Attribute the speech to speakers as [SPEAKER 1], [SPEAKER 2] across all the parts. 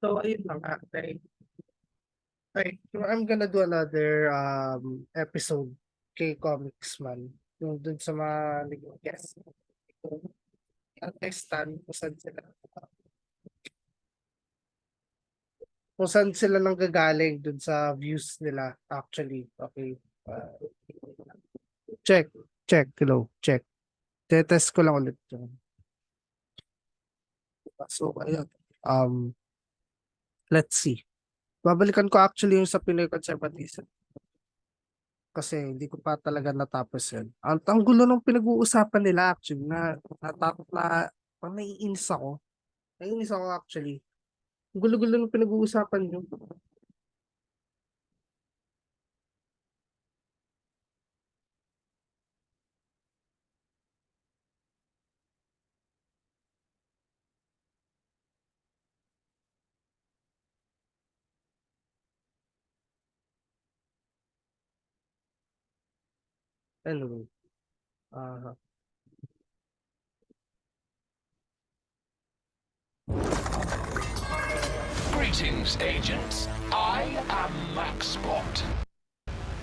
[SPEAKER 1] So, ayun lang nga. I'm gonna do another episode kay Comics Man. Yung dun sa mga naging guest. Understand kung saan sila nanggagaling dun sa views nila actually. Okay. Uh, check. Check. Hello. Check. Tetest ko lang ulit yun. So, ayun. Um, let's see. Babalikan ko actually yung sa Pinoy Conservatism. Kasi hindi ko pa talaga natapos yun. Ang gulo ng pinag-uusapan nila actually na natakot na parang naiinis ako. Naiinis ako actually. Ang gulo-gulo ng pinag-uusapan nyo. Anyway. Uh,
[SPEAKER 2] Greetings, agents. I am Maxbot,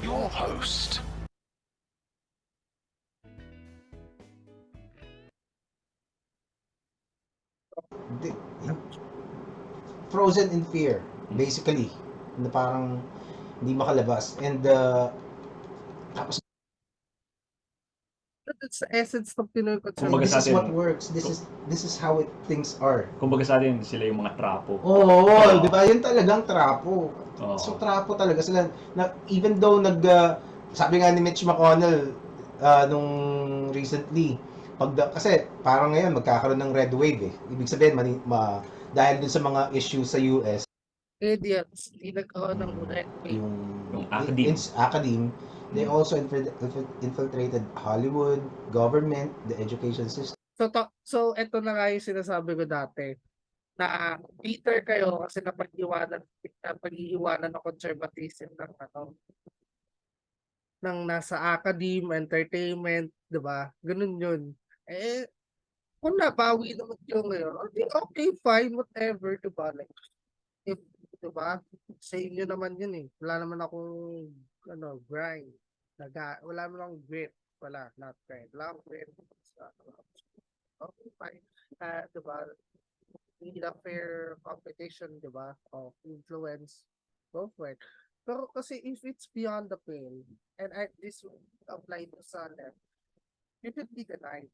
[SPEAKER 2] your host.
[SPEAKER 3] Di- Frozen in fear, basically. Na parang hindi makalabas. And tapos
[SPEAKER 1] that's the essence ng Pinoy
[SPEAKER 4] Kumbaga
[SPEAKER 3] this
[SPEAKER 4] sa
[SPEAKER 1] Conservatism.
[SPEAKER 3] is what
[SPEAKER 4] atin-
[SPEAKER 3] works. This is how things are.
[SPEAKER 4] Kumbaga sa atin, sila yung mga trapo.
[SPEAKER 3] Oo, di ba? Yun talagang trapo.
[SPEAKER 4] Oo.
[SPEAKER 3] So trapo talaga sila. Na, even though sabi nga ni Mitch McConnell nung recently, kasi parang ngayon magkakaroon ng red wave eh. Ibig sabihin, dahil dun sa mga issues sa US,
[SPEAKER 1] Idiots. Hindi nagkaroon ng red wave.
[SPEAKER 3] yung
[SPEAKER 4] academe.
[SPEAKER 3] they also infiltrated Hollywood, government, the education system.
[SPEAKER 1] So eto na nga yung sinasabi ko dati na Peter kayo kasi napag-iiwanan ng conservatism ng ng nasa academe, entertainment, 'di ba? Ganun 'yun. Eh kung nabawi naman yung ngayon, okay, fine, whatever, 'di ba? Like, if, 'di ba? Sa inyo naman 'yun eh. Wala naman akong grind. Wala naman akong grit. Wala, not grind. Wala akong grit. Okay, fine. 'Di ba? Need a fair competition, 'di ba? Of influence. Go for it. Pero kasi if it's beyond the pale, and this would apply to sa left, you should be denied.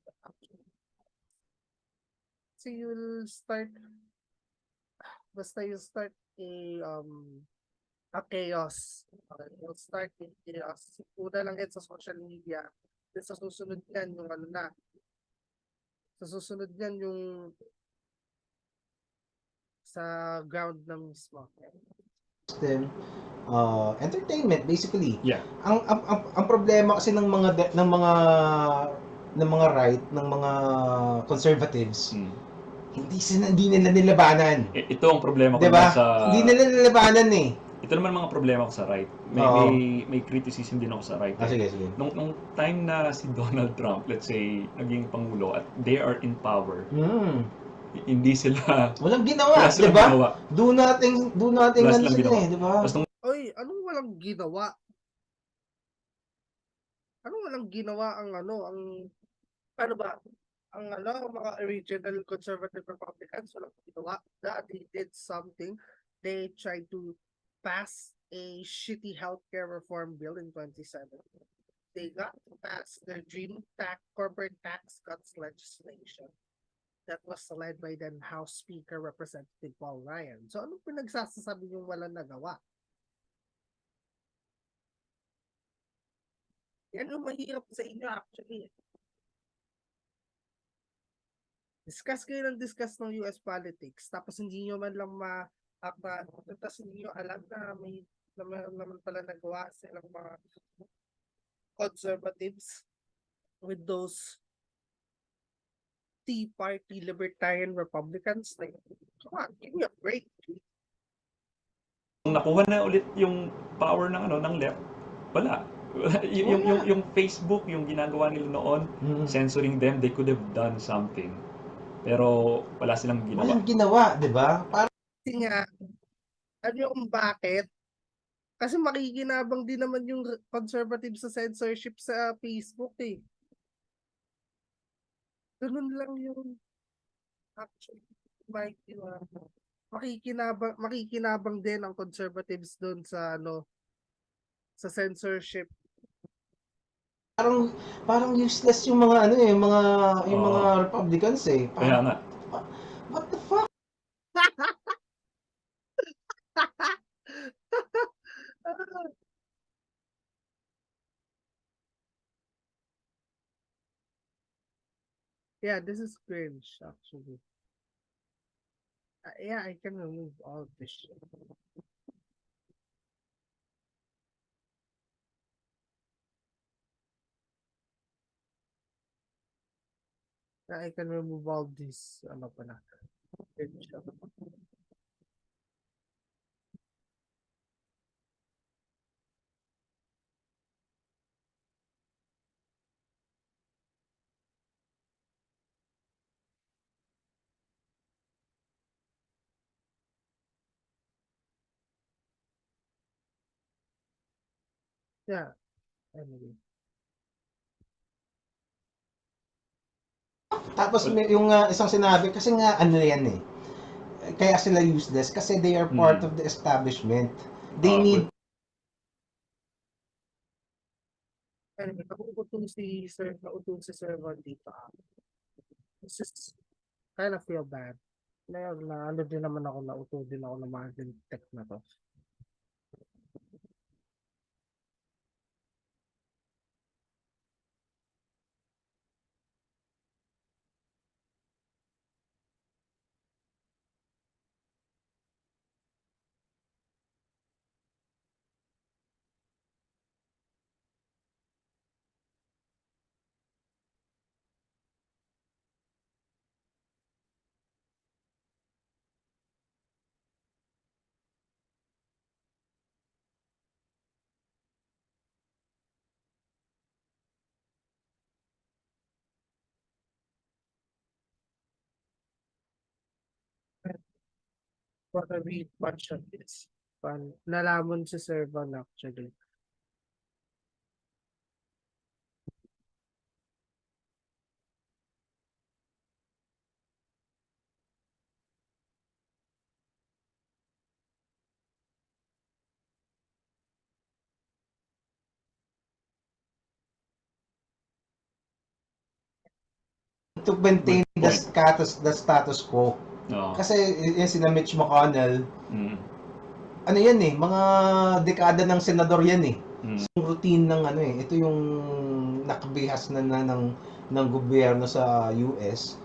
[SPEAKER 1] So you'll start, basta you start a chaos. Okay, you'll start a chaos. Una lang yan sa social media. Then sa susunod yan, yung sa susunod yan yung sa ground na mismo.
[SPEAKER 3] System, entertainment basically.
[SPEAKER 4] Yeah.
[SPEAKER 3] Ang problema kasi ng mga right, ng mga conservatives, hindi nila nilabanan.
[SPEAKER 4] Ito ang problema ko
[SPEAKER 3] Diba?
[SPEAKER 4] naman sa...
[SPEAKER 3] Hindi nila nilabanan eh.
[SPEAKER 4] Ito naman mga problema ko sa right. May criticism din ako sa right.
[SPEAKER 3] Sige.
[SPEAKER 4] Nung time na si Donald Trump, let's say, naging pangulo at they are in power, hindi sila...
[SPEAKER 3] Walang ginawa,
[SPEAKER 4] Wala silang
[SPEAKER 3] diba?
[SPEAKER 4] ginawa.
[SPEAKER 3] Do nothing
[SPEAKER 4] Wala
[SPEAKER 3] ano
[SPEAKER 4] silang
[SPEAKER 3] sila
[SPEAKER 4] ginawa.
[SPEAKER 3] eh, diba?
[SPEAKER 4] Tapos nung
[SPEAKER 1] Oy, anong walang ginawa? Anong walang ginawa ang ano ba? Ang mga original conservative Republicans walang ginawa. They did something. They tried to pass a shitty healthcare reform bill in 2017. They got to pass their dream corporate tax cuts legislation that was led by then House Speaker Representative Paul Ryan. So anong pinagsasasabi yung walang nagawa? Yan yung mahirap sa inyo actually. Discuss kayo ng discuss ng US politics, tapos hindi nyo man lang tapos hindi nyo alam na may naman pala nagawa silang mga conservatives with those Tea Party Libertarian Republicans. Like, come on, give me a break.
[SPEAKER 4] nakuha na ulit yung power ng left, wala. Yung Facebook, yung ginagawa nila noon, censoring them, they could have done something. Pero wala silang ginawa.
[SPEAKER 3] Walang ginawa, diba?
[SPEAKER 1] Kasi nga, alam niyo kung bakit? Kasi makikinabang din naman yung conservative sa censorship sa Facebook eh. Ganun lang yun. Actually, makikinabang din ang conservatives doon sa ano, sa censorship.
[SPEAKER 3] Parang parang useless yung mga ano eh, yung mga
[SPEAKER 4] Oo.
[SPEAKER 3] Republicans eh.
[SPEAKER 4] Kaya
[SPEAKER 3] Parang
[SPEAKER 4] nga.
[SPEAKER 3] what the fuck?
[SPEAKER 1] Yeah, this is cringe actually. Yeah, I can remove all this shit. Yeah, I can remove all this. Ano pala? Cringe. Yeah, anyway.
[SPEAKER 3] Tapos may yung isang sinabi kasi nga ano yan eh. Kaya sila useless kasi they are part of the establishment. They need
[SPEAKER 1] Anyway, nautong si Sir Ron dito. This is kind of feel bad. Na ano din naman ako, nauto din ako ng mga tech na to. What a read bunch of this. Nalaman si Sir Ron actually.
[SPEAKER 3] to maintain
[SPEAKER 4] Good point.
[SPEAKER 3] the status quo.
[SPEAKER 4] Oo.
[SPEAKER 3] Kasi yung sina Mitch McConnell,
[SPEAKER 4] Mm.
[SPEAKER 3] ano yan eh, mga dekada ng senador yan eh.
[SPEAKER 4] Mm.
[SPEAKER 3] Yung routine ng ano eh, ito yung nakabihas na ng gobyerno sa US.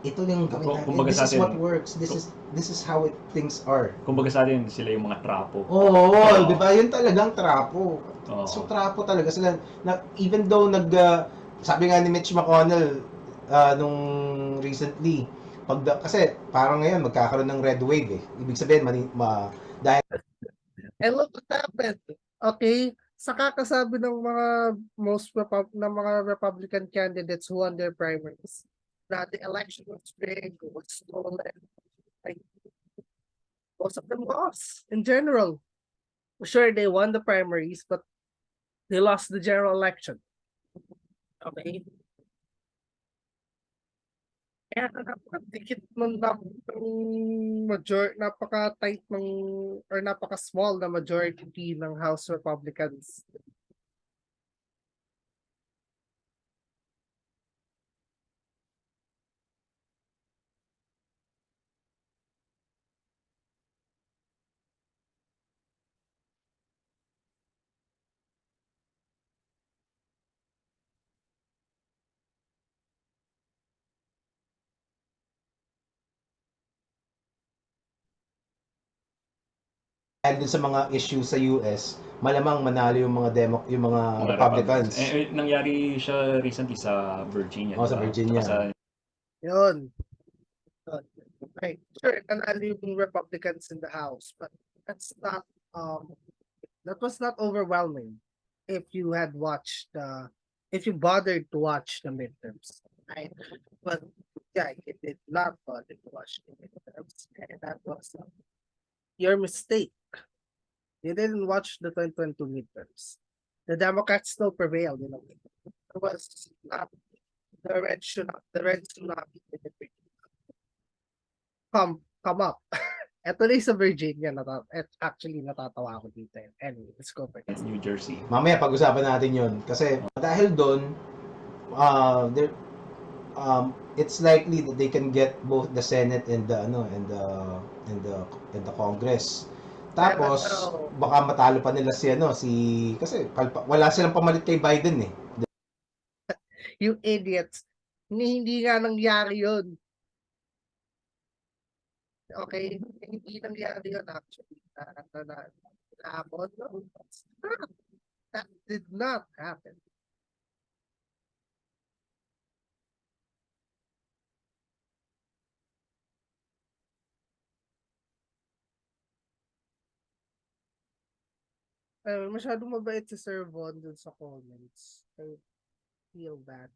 [SPEAKER 3] Ito yung gawin natin.
[SPEAKER 4] Kumbaga
[SPEAKER 3] This
[SPEAKER 4] sa
[SPEAKER 3] is what
[SPEAKER 4] atin,
[SPEAKER 3] works. This is how things are.
[SPEAKER 4] kumbaga sa atin, sila yung mga trapo.
[SPEAKER 3] Oo,
[SPEAKER 4] Oo.
[SPEAKER 3] di ba? Yun talagang trapo.
[SPEAKER 4] Oo.
[SPEAKER 3] So trapo talaga sila. Even though sabi nga ni Mitch McConnell nung recently, kasi parang ngayon magkakaroon ng red wave eh. Ibig sabihin, dahil
[SPEAKER 1] And look what happened. Okay? Sa kakasabi ng mga ng mga Republican candidates who won their primaries that the election was rigged, was stolen. Like, most of them lost in general. Sure, they won the primaries, but they lost the general election. Okay? Kaya napakadikit napaka-tight ng or napaka-small na majority ng House Republicans.
[SPEAKER 3] dun sa mga issues sa US, malamang manalo yung yung mga
[SPEAKER 4] Mga
[SPEAKER 3] Republicans.
[SPEAKER 4] nangyari siya recently sa Virginia.
[SPEAKER 3] Sa
[SPEAKER 4] diba?
[SPEAKER 3] Virginia.
[SPEAKER 4] Tsaka
[SPEAKER 1] Yun. Right. Sure, nanalo yung Republicans in the House, but that's not that was not overwhelming if you had watched if you bothered to watch the midterms. Right? But yeah, it did not bother to watch the midterms. And that was your mistake. You didn't watch the 2022 midterms. The Democrats still prevailed, you know. It was not the red tsunami didn't come up. Eto na yung sa Virginia, actually natatawa ako dito. Anyway, let's go for this.
[SPEAKER 4] New Jersey.
[SPEAKER 3] Mamaya pag-usapan natin yon kasi dahil doon there it's likely that they can get both the Senate and the Congress. Tapos baka matalo pa nila kasi wala silang pamalit kay Biden eh.
[SPEAKER 1] You idiots. Hindi nga nangyari yun. Okay, hindi nangyari yun actually. That did not happen. Masyadong mabait si Sir Von dun sa comments. I feel bad.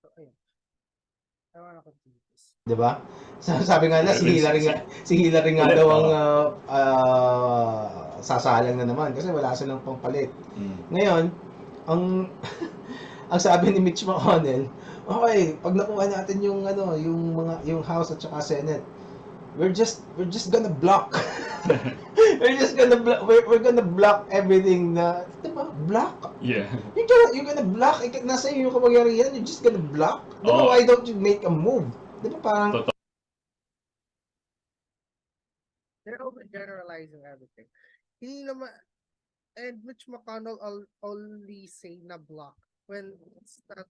[SPEAKER 1] So, ayun. I wanna continue this.
[SPEAKER 3] 'Di ba? Sabi nga si Hillary nga daw ang sasalang na naman kasi wala silang pampalit. Ngayon, ang ang sabi ni Mitch McConnell, okay, pag nakuha natin yung House at saka Senate, we're just gonna block. we're gonna block everything na, 'di ba? Block.
[SPEAKER 4] Yeah.
[SPEAKER 3] You're gonna block. Nasa iyo yung kapangyarihan, you're just gonna block. Why don't you make a move? Di ba parang
[SPEAKER 1] they're overgeneralizing everything. Hindi naman, and Mitch McConnell only say na block when it's not,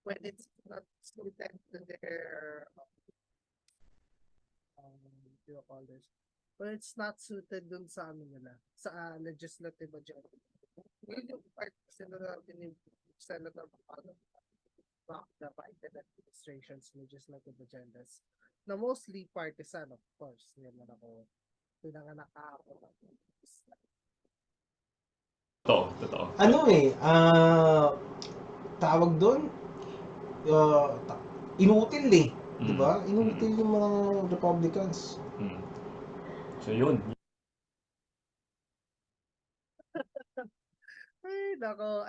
[SPEAKER 1] when it's not suited to their, what do you call this? When it's not suited dun sa nila, sa legislative agenda. Yun yung part kasi na Senator McConnell block the Biden administration's legislative agendas na mostly partisan, of course. Yan na ako. Pinanganak ako.
[SPEAKER 4] Totoo.
[SPEAKER 3] Tawag doon, inutil eh. Di ba? Inutil yung mga Republicans.
[SPEAKER 4] So yun.
[SPEAKER 1] Ay, nako.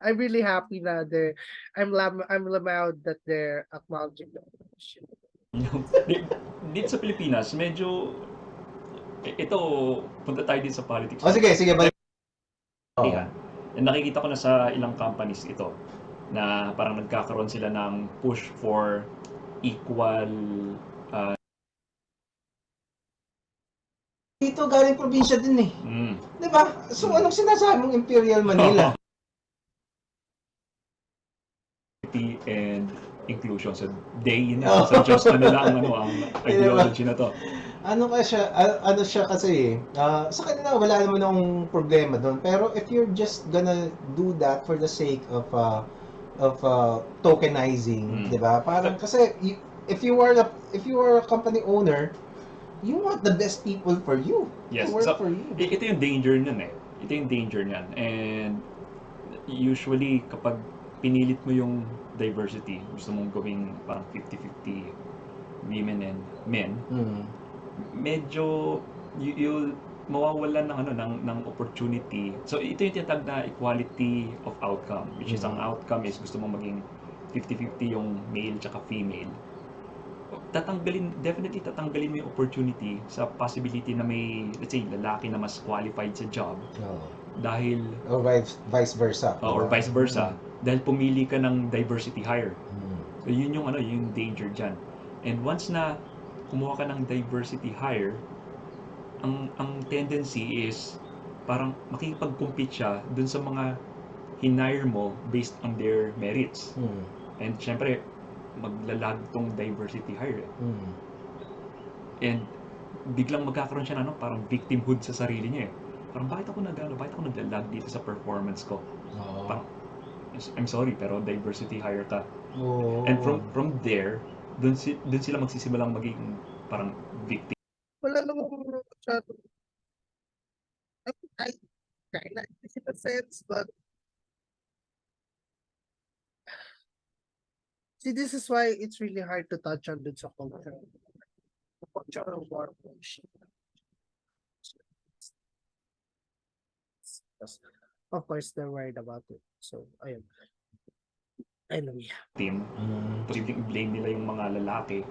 [SPEAKER 1] I'm really happy na I'm loud that they're acknowledging the shit.
[SPEAKER 4] Dito sa Pilipinas, medyo ito, punta tayo din sa politics.
[SPEAKER 3] Sige, balik.
[SPEAKER 4] Nakikita ko na sa ilang companies ito na parang nagkakaroon sila ng push for equal
[SPEAKER 3] Dito galing probinsya din eh. 'Di ba? So anong sinasabi mong Imperial Manila?
[SPEAKER 4] And inclusion. So day na sa Diyos na nila ang ideology na to.
[SPEAKER 3] Ano siya kasi sa kanila wala naman akong problema doon. Pero if you're just gonna do that for the sake of tokenizing, 'di ba? Parang kasi if you are a company owner, you want the best people for you.
[SPEAKER 4] Yes.
[SPEAKER 3] To work
[SPEAKER 4] So,
[SPEAKER 3] for you.
[SPEAKER 4] Ito yung danger niyan eh. Ito yung danger niyan. And usually kapag pinilit mo yung diversity, gusto mong gawing parang 50-50 women and men, medyo you'll mawawalan ng opportunity. So ito yung tinatawag na equality of outcome, which is ang outcome is gusto mong maging 50-50 yung male tsaka female. Definitely tatanggalin mo yung opportunity sa possibility na may, let's say, lalaki na mas qualified sa job. Dahil
[SPEAKER 3] or vice versa.
[SPEAKER 4] Dahil pumili ka ng diversity hire. So yun yung yung danger diyan. And once na kumuha ka ng diversity hire, ang tendency is parang makikipag-compete siya dun sa mga hinire mo based on their merits. And syempre maglalag tong diversity hire. And biglang magkakaroon siya ng parang victimhood sa sarili niya eh. Parang bakit ako naglalag dito sa performance ko? Parang I'm sorry, pero diversity hire ka.
[SPEAKER 3] Oo.
[SPEAKER 4] And from there, dun sila magsisimulang maging parang victim.
[SPEAKER 1] Wala namang masyado. I kind of in a sense, but see, this is why it's really hard to touch on dun sa culture. The culture of war bullshit. Of course, they're worried about it. So, ayun. Anyway.
[SPEAKER 4] Posibleng i-blame nila yung mga lalaki.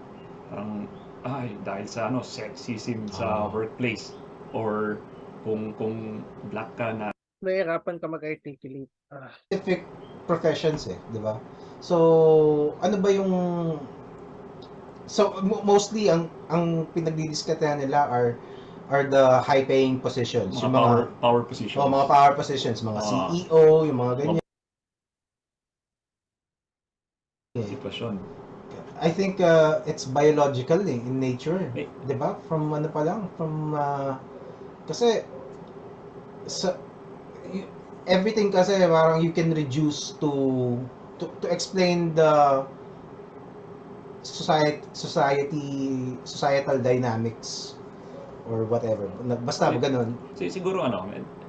[SPEAKER 4] Parang, ay, dahil sa sexism sa workplace. Or kung black ka na
[SPEAKER 1] Nahihirapan ka mag-articulate.
[SPEAKER 3] Specific professions di ba? So, ano ba yung mostly ang pinagdidiskutehan nila are the high paying positions,
[SPEAKER 4] mga
[SPEAKER 3] yung
[SPEAKER 4] power positions.
[SPEAKER 3] mga power positions, mga CEO, yung mga ganyan.
[SPEAKER 4] Sitwasyon.
[SPEAKER 3] I think it's biological in nature, 'di ba? From ano pa lang, kasi everything kasi parang you can reduce to explain the societal dynamics or whatever. Basta ganun.
[SPEAKER 4] Siguro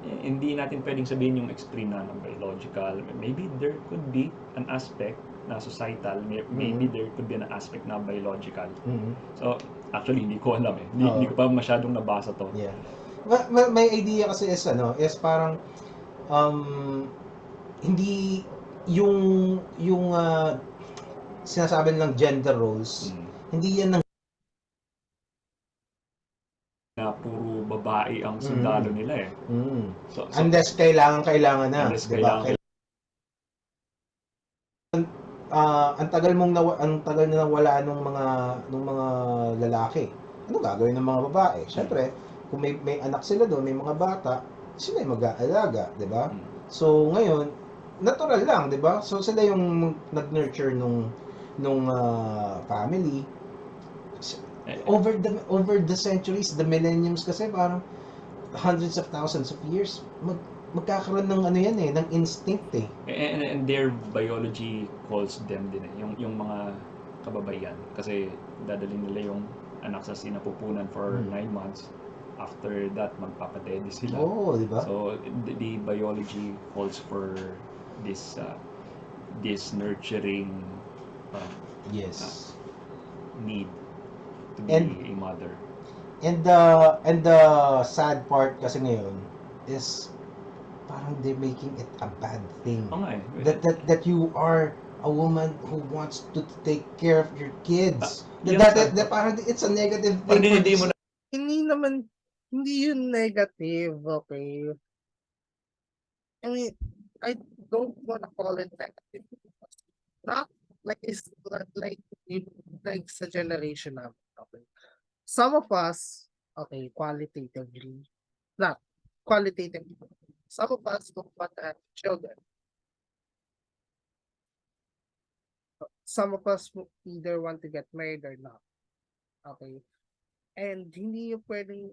[SPEAKER 4] hindi natin pwedeng sabihin yung extreme na biological. Maybe there could be an aspect na societal, maybe there could be an aspect na biological. So, actually hindi ko alam Hindi ko pa masyadong nabasa to.
[SPEAKER 3] Yeah. May idea kasi is parang hindi yung sinasabi ng gender roles, hindi yan
[SPEAKER 4] na puro babae ang sundalo nila So,
[SPEAKER 3] unless kailangan na,
[SPEAKER 4] unless
[SPEAKER 3] diba? Ang tagal na nawala nung mga lalaki. Ano gagawin ng mga babae? Syempre, kung may anak sila doon, may mga bata, sila yung mag-aalaga, 'di ba? So ngayon, natural lang, 'di ba? So sila yung nag-nurture nung family. Over the centuries, the millenniums kasi parang hundreds of thousands of years magkakaroon ng ng instinct
[SPEAKER 4] And their biology calls them din yung mga kababayan kasi dadalhin nila yung anak sa sinapupunan for 9 months. After that, magpapadede sila.
[SPEAKER 3] Di ba?
[SPEAKER 4] So the biology calls for this nurturing need to be a mother.
[SPEAKER 3] And the sad part kasi ngayon is parang they're making it a bad thing. That you are a woman who wants to take care of your kids. That parang it's a negative thing.
[SPEAKER 1] Hindi yun negative, okay? I mean, I don't wanna call it negative. Not like it's like sa generation namin, okay? Some of us, okay, qualitatively, some of us don't want to have children. Some of us either want to get married or not. Okay? And hindi yung pwedeng,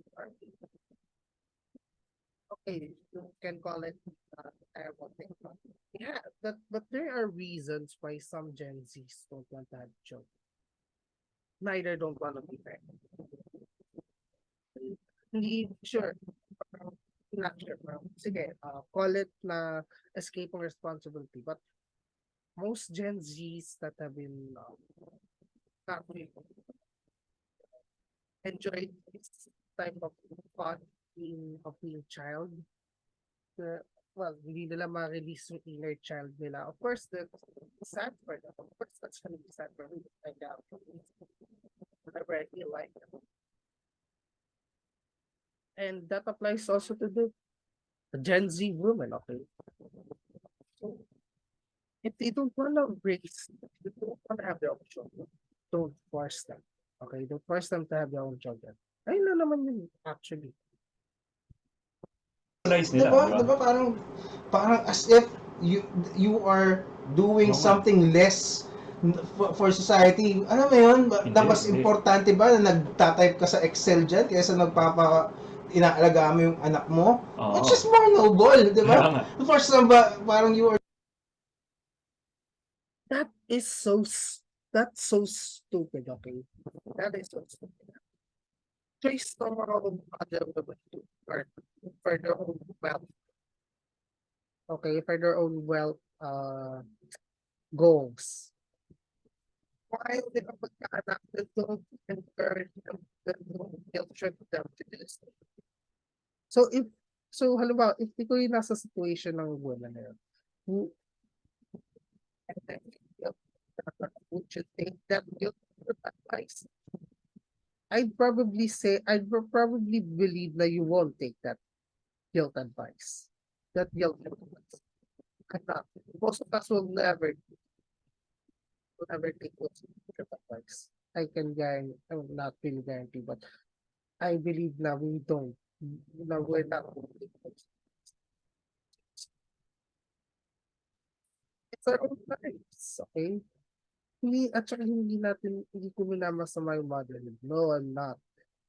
[SPEAKER 1] okay, you can call it terrible thing. Yeah, but there are reasons why some Gen Zs don't want to have children. Neither don't want to be pregnant. Hindi sure. Not sure. Sige, call it na escaping responsibility. But most Gen Zs that have been not really enjoyed this type of fun of being child. Well, hindi nila ma-release yung inner child nila. Of course, that's sad for them. Of course, that's gonna be sad for me. Like, whenever I feel like them. And that applies also to the Gen Z women, okay? So, if they don't wanna raise, if they don't wanna have their own children, don't force them. Okay? Don't force them to have their own children. Ayun na naman yun, actually.
[SPEAKER 3] Diba parang as if you are doing something less for society. Ano mo yun? Mas importante ba na nagtatype ka sa Excel dyan kaysa inaalagaan mo yung anak mo? Which is more noble, di ba? For some, parang you are
[SPEAKER 1] That is so that's so stupid, okay? That is so stupid. Choice ng mga other women for for their own wealth. Okay, for their own wealth goals. Why they ka magkaanak that don't encourage them, that don't guilt trip them to this? So halimbawa, if ikaw yung nasa situation ng woman na yun, who- and then, would you take that guilt trip advice? I'd probably believe that you won't take that guilt advice. That guilt advice. Cannot. Most of us will never take those guilt advice. I will not really guarantee, but I believe na we don't. Na we're not going to take those. It's our own lives, okay? At saka hindi ko minamasama yung motherhood. No, I'm not.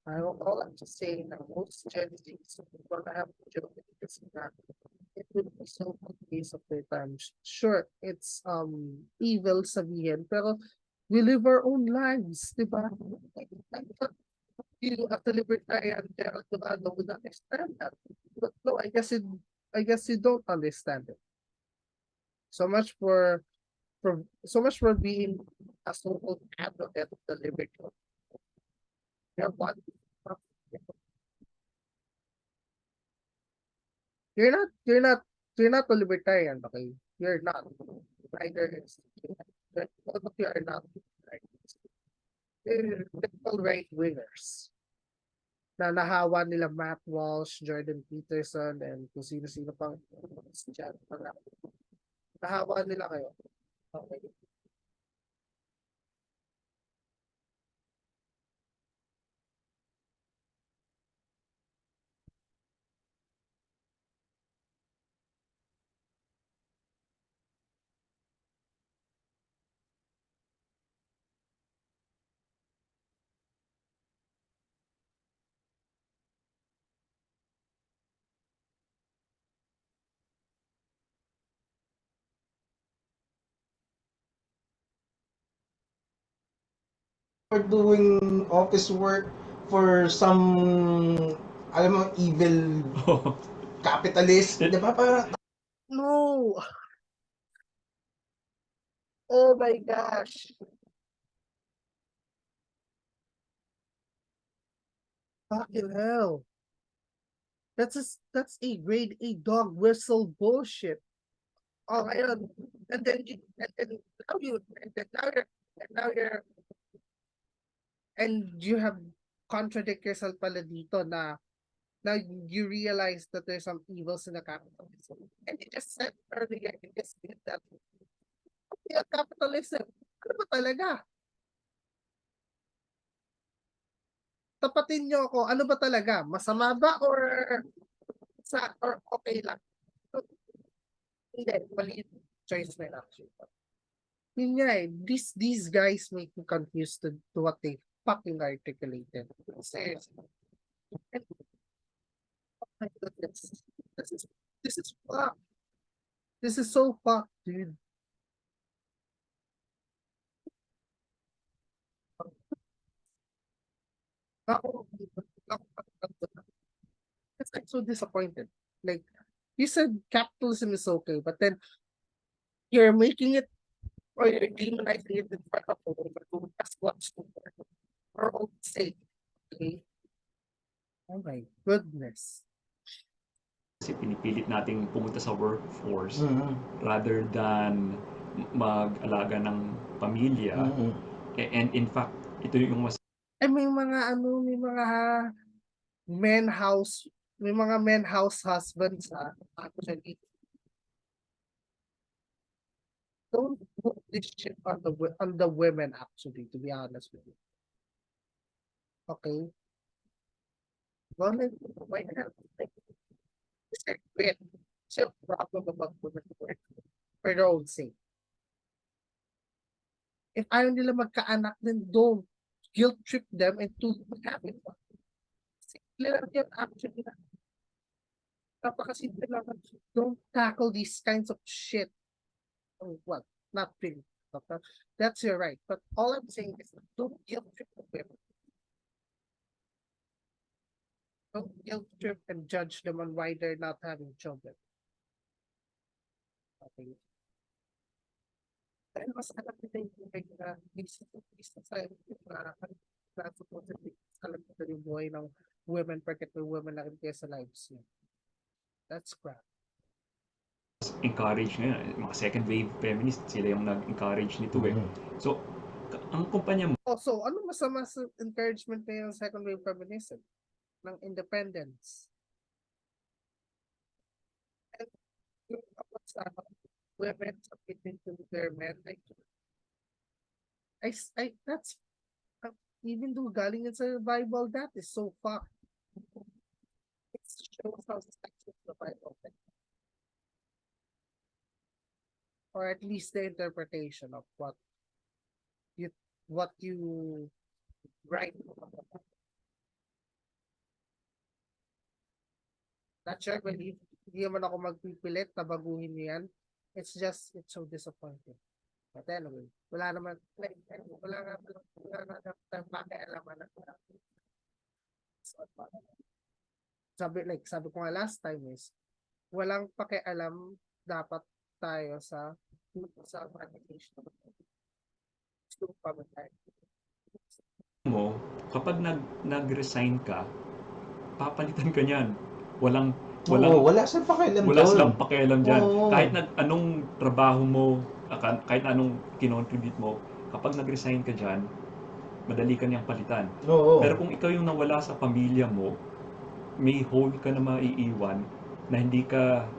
[SPEAKER 1] All I'm just saying na most Gen Zs will have children because na it will be so good waste of their time. Sure, it's evil sabihin, pero we live our own lives, di ba? I thought you as a libertarian, Jerald Dorado would understand that. But no, I guess you don't understand it. So much for being a so-called advocate of the liberty. You're what? You're not a libertarian, okay? You're not. Neither is both of you are not. Right? They're typical right wingers. Na nahawa nila Matt Walsh, Jordan Peterson, and kung sino-sino pang dyan. Nahawa nila kayo. Okay.
[SPEAKER 3] For doing office work for some, alam mo, evil capitalist, di ba? Parang,
[SPEAKER 1] No! Oh my gosh! Fucking hell! That's a grade A dog whistle bullshit. Oh, ayun. And then now you, and then now you're, and you have contradict yourself pala dito na now you realize that there's some evils in the capitalism. And you just said earlier, you just did that. Yeah, capitalism. Ano ba talaga? Tapatin nyo ako, ano ba talaga? Masama ba or okay lang? Hindi, mali choice na yun actually. Yun nga eh, these guys make me confused to what they fucking articulated. Seriously. And, oh my goodness. This is this is fucked. This is so fucked, dude. Ako, it's like so disappointed. Like, you said capitalism is okay, but then you're making it or you're demonizing it in front of the woman who just wants to work for her own sake. Okay? Oh my goodness.
[SPEAKER 4] Kasi pinipilit nating pumunta sa workforce
[SPEAKER 3] Mhm.
[SPEAKER 4] rather than mag-alaga ng pamilya.
[SPEAKER 3] Mhm.
[SPEAKER 4] And in fact, ito yung mas
[SPEAKER 1] Eh may mga men house, may mga men house husbands actually. Don't put this shit on the women actually, to be honest with you. Okay? Women, why not? Like, it's a great, it's a problem about women work for their own sake. If ayaw nila magkaanak, then don't guilt trip them into having one. Simple lang yan actually. Napakasimple lang. Don't tackle these kinds of shit. Oh, well, not really. That's your right. But all I'm saying is don't guilt trip the women. Don't guilt trip and judge them on why they're not having children. Okay. Dahil mas alam nila yung buhay na isa sa na supposedly alam nila yung buhay ng women porket may women na rin kaya sa lives niya. That's crap.
[SPEAKER 4] Encourage ngayon, mga second wave feminists, sila yung nag-encourage nito eh. So, ang kumpanya mo,
[SPEAKER 1] Also, ano masama sa encouragement na yung second wave feminism? Ng independence. And yung about sa women submitting to their men, that's even though galing yun sa Bible, that is so fucked. It shows how sexist the Bible is. Or at least the interpretation of what you write. Not sure, hindi naman ako magpipilit na baguhin niyo yan. It's so disappointing. But anyway, wala naman, wala nga pakialaman na. Sabi ko nga last time is, walang pakialam dapat tayo sa application.
[SPEAKER 4] mo, kapag nag-resign ka, papalitan ka niyan. Wala
[SPEAKER 3] silang pakialam
[SPEAKER 4] wala
[SPEAKER 3] doon.
[SPEAKER 4] silang pakialam dyan.
[SPEAKER 3] Oo.
[SPEAKER 4] Kahit anong trabaho mo, kahit anong kinontribute mo, kapag nag-resign ka dyan, madali ka niyang palitan.
[SPEAKER 3] Oo.
[SPEAKER 4] Pero kung ikaw yung nawala sa pamilya mo, may hole ka na maiiwan na hindi ka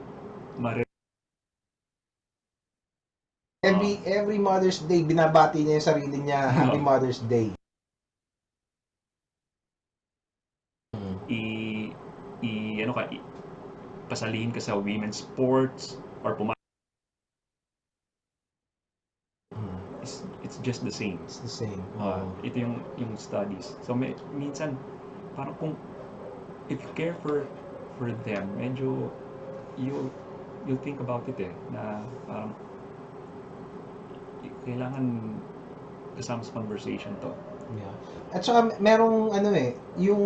[SPEAKER 3] Every Mother's Day, binabati niya yung sarili niya, Happy
[SPEAKER 4] Oo.
[SPEAKER 3] Mother's Day.
[SPEAKER 4] Pasalihin ka sa women's sports or it's just the same.
[SPEAKER 3] It's the same.
[SPEAKER 4] Ito yung studies. So minsan parang kung if you care for them, medyo you'll think about it na parang kailangan kasama sa conversation to.
[SPEAKER 3] Yeah. At saka merong yung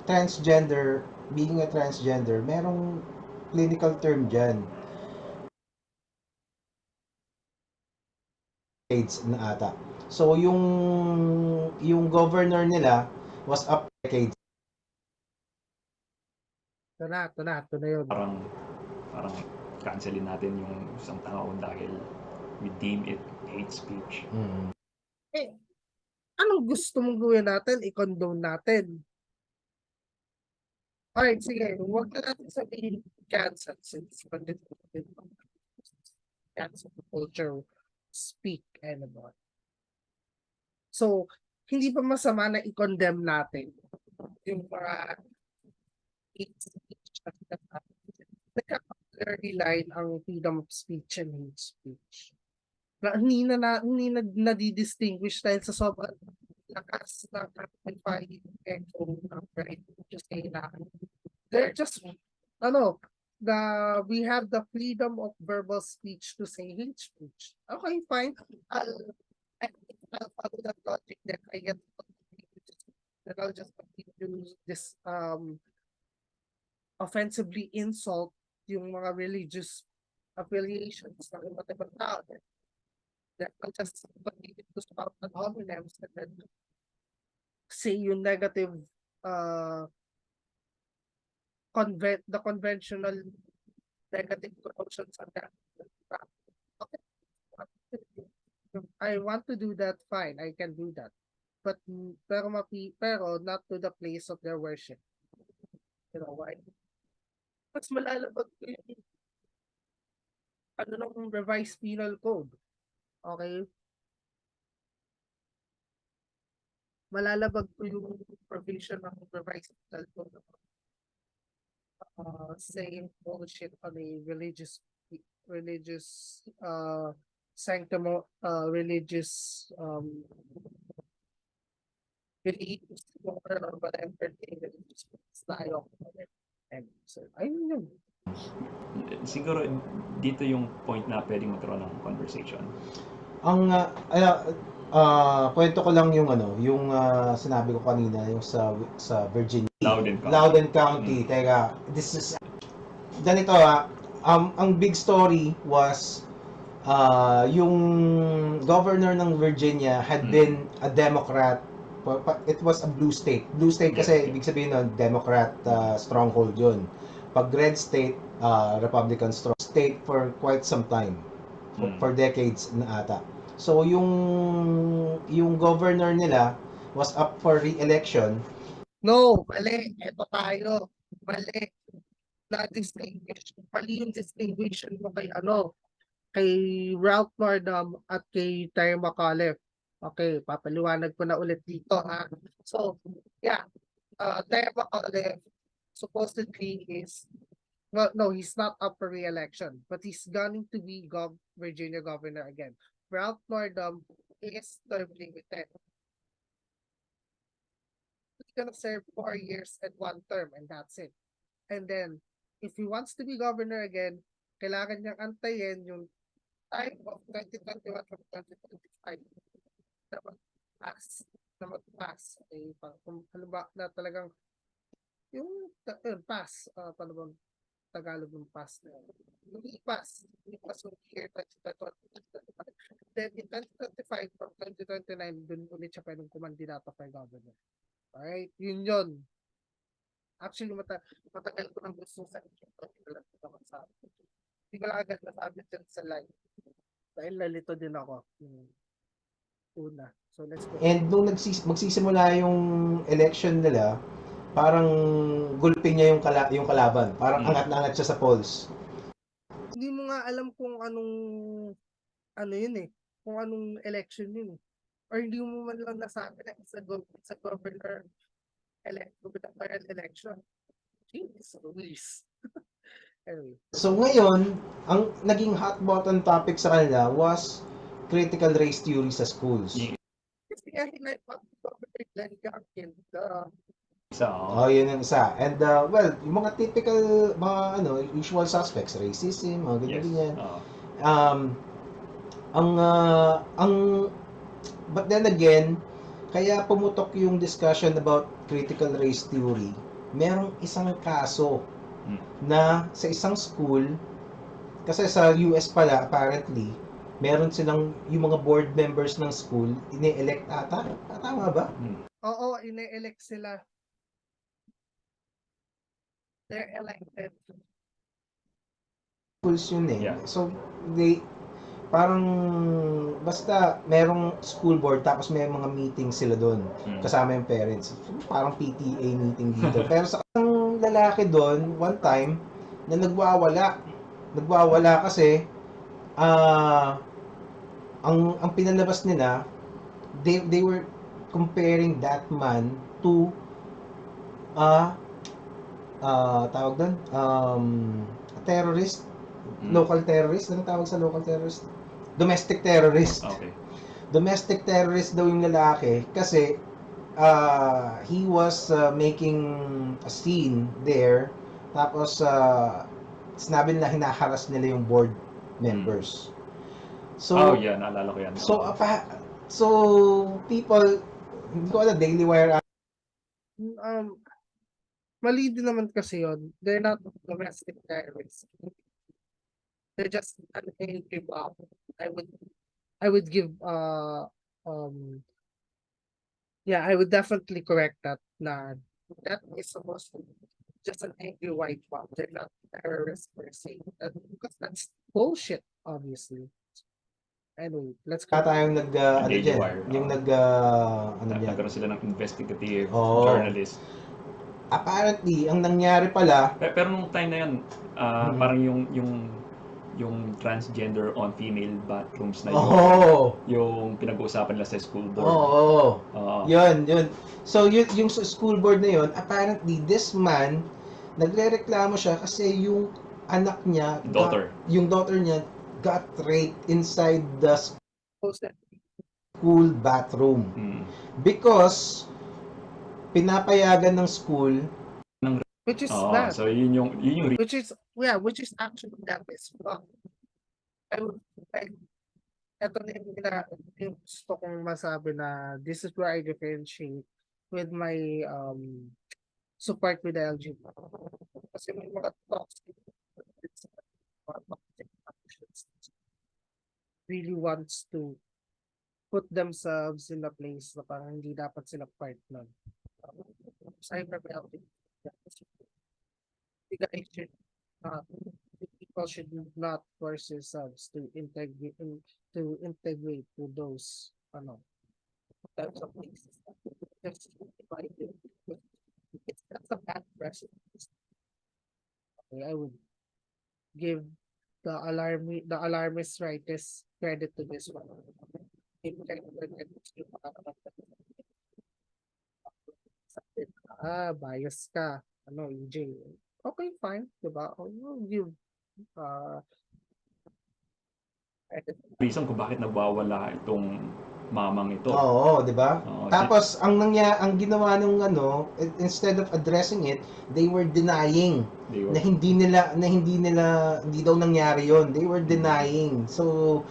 [SPEAKER 3] transgender, being a transgender, merong clinical term dyan. Decades na ata. So yung governor nila was up decades.
[SPEAKER 1] Ito na yun.
[SPEAKER 4] Parang cancelin natin yung isang tao dahil we deem it hate speech.
[SPEAKER 1] Anong gusto mong gawin natin? I-condone natin. Alright, sige. Huwag na natin sabihin cancel since cancel culture speak anymore. So, hindi pa masama na i-condemn natin yung mga hate speech. Nagkaka-blurry line ang freedom of speech and hate speech. Hindi na nadidistinguish dahil sa sobrang lakas ng amplifying echo ng right to say na they're just we have the freedom of verbal speech to say hate speech. Okay, fine. I'll follow that logic that I get that I'll just continue this offensively insult yung mga religious affiliations ng iba't ibang tao. That I'll just continue to spout ad hominem and then say yung negative the conventional negative notions on that. Okay. I want to do that, fine, I can do that. But pero not to the place of their worship. You know why? Mas malalabag ko yung ng revised penal code. Okay? Malalabag ko yung provision ng revised penal code. Saying bullshit on a religious sanctum religious beliefs or whatever style. And so, ayun yun.
[SPEAKER 4] Siguro dito yung point na pwedeng magkaroon ng conversation.
[SPEAKER 3] Ang kwento ko lang yung yung sinabi ko kanina yung sa Virginia.
[SPEAKER 4] Loudoun County.
[SPEAKER 3] Loudoun County. Teka, this is ganito ang big story was yung governor ng Virginia had been a Democrat. It was a blue state. Blue state kasi ibig sabihin nun, Democrat stronghold yun. Pag red state, Republican strong state for quite some time. For decades na ata. So yung governor nila was up for re-election.
[SPEAKER 1] No, mali. Ito tayo. Mali. Na-distinguish. Mali yung distinguishing mo kay Ralph Northam at kay Terry McAuliffe. Okay, papaliwanag ko na ulit dito ha. So, yeah, Terry McAuliffe supposedly is, well, no, he's not up for re-election, but he's going to be Virginia governor again. Ralph Northam is term limited. He's gonna serve 4 years and 1 term, and that's it. And then, if he wants to be governor again, kailangan niyang antayin yung time of 2021 to 2025 na mag-pass. Okay, kung halimbawa na talagang yung pass, paano bang Tagalog ng pass na yung pass yung year 2025. Then in 2025 from 2029, dun ulit siya pwedeng kumandidato for governor. Alright, yun. Actually, matagal ko nang gusto sa inyo. Hindi ko lang agad nasabi dyan sa live. Dahil lalito din ako. Una. So, let's go.
[SPEAKER 3] And nung magsisimula yung election nila, parang gulpin niya yung kalaban. Parang angat na angat siya sa polls.
[SPEAKER 1] Hindi mo nga alam kung anong yun kung anong election yun or hindi mo man lang nasabi na sa governor gubernatorial election. Jeez, Luis. Anyway.
[SPEAKER 3] So ngayon, ang naging hot button topic sa kanila was critical race theory sa schools.
[SPEAKER 1] Kasi nga governor Glenn Gackin,
[SPEAKER 3] yun yung isa. And well, yung mga typical usual suspects, racism, mga ganyan. But then again, kaya pumutok yung discussion about critical race theory. Merong isang kaso na sa isang school, kasi sa US pala apparently, meron silang yung mga board members ng school ine-elect ata. Tama ba?
[SPEAKER 1] Oo, ine-elect sila. They're elected.
[SPEAKER 3] Schools yun
[SPEAKER 4] Yeah.
[SPEAKER 3] So, parang basta merong school board tapos may mga meeting sila doon kasama yung parents. Parang PTA meeting dito. Pero sa isang lalaki doon, one time, na nagwawala kasi ang pinalabas nila, they were comparing that man to tawag doon, a terrorist, local terrorist. Anong tawag sa local terrorist? Domestic terrorist.
[SPEAKER 4] Okay.
[SPEAKER 3] Domestic terrorist daw yung lalaki kasi he was making a scene there, tapos sinabi nila hinaharas nila yung board members. So,
[SPEAKER 4] yeah, naalala ko yan.
[SPEAKER 3] So people, hindi ko alam, Daily Wire.
[SPEAKER 1] Mali din naman kasi yun. They're not domestic terrorists. They're just an angry mob. I would give I would definitely correct that. Na that is supposed to be just an angry white mob. They're not terrorists per se. Because that's bullshit, obviously. Anyway, let's go.
[SPEAKER 3] Tayong
[SPEAKER 4] Daily Wire,
[SPEAKER 3] yung
[SPEAKER 4] nagkaroon sila ng investigative journalist.
[SPEAKER 3] Apparently, ang nangyari pala,
[SPEAKER 4] Pero nung time na yun, parang yung transgender on female bathrooms na yung pinag-uusapan nila sa school board. Yun. So, yung school board na yun, apparently, this man, nagre-reklamo siya kasi yung anak niya, yung daughter niya, got raped inside the school bathroom. Because, pinapayagan ng school,
[SPEAKER 1] which is that.
[SPEAKER 4] So yun yung
[SPEAKER 1] which is actually that is wrong. Ito na yung gusto kong masabi na this is where I differentiate with my support with the LGBT. Kasi may mga toxic actions really wants to put themselves in a place na parang hindi dapat sila part nun. Cyberbullying. You guys should not, people should not force themselves to integrate to those types of places. Just divided. That's a bad precedent. Okay, I would give the alarmist writers credit to this one. Bias ka. EJ. Okay, fine. Diba? You,
[SPEAKER 4] Reason kung bakit nagwawala itong mamang ito.
[SPEAKER 3] Oo, 'di ba?
[SPEAKER 4] Oo,
[SPEAKER 3] Tapos ang ginawa nung instead of addressing it, they were denying
[SPEAKER 4] They were-
[SPEAKER 3] na hindi daw nangyari 'yon. They were denying. So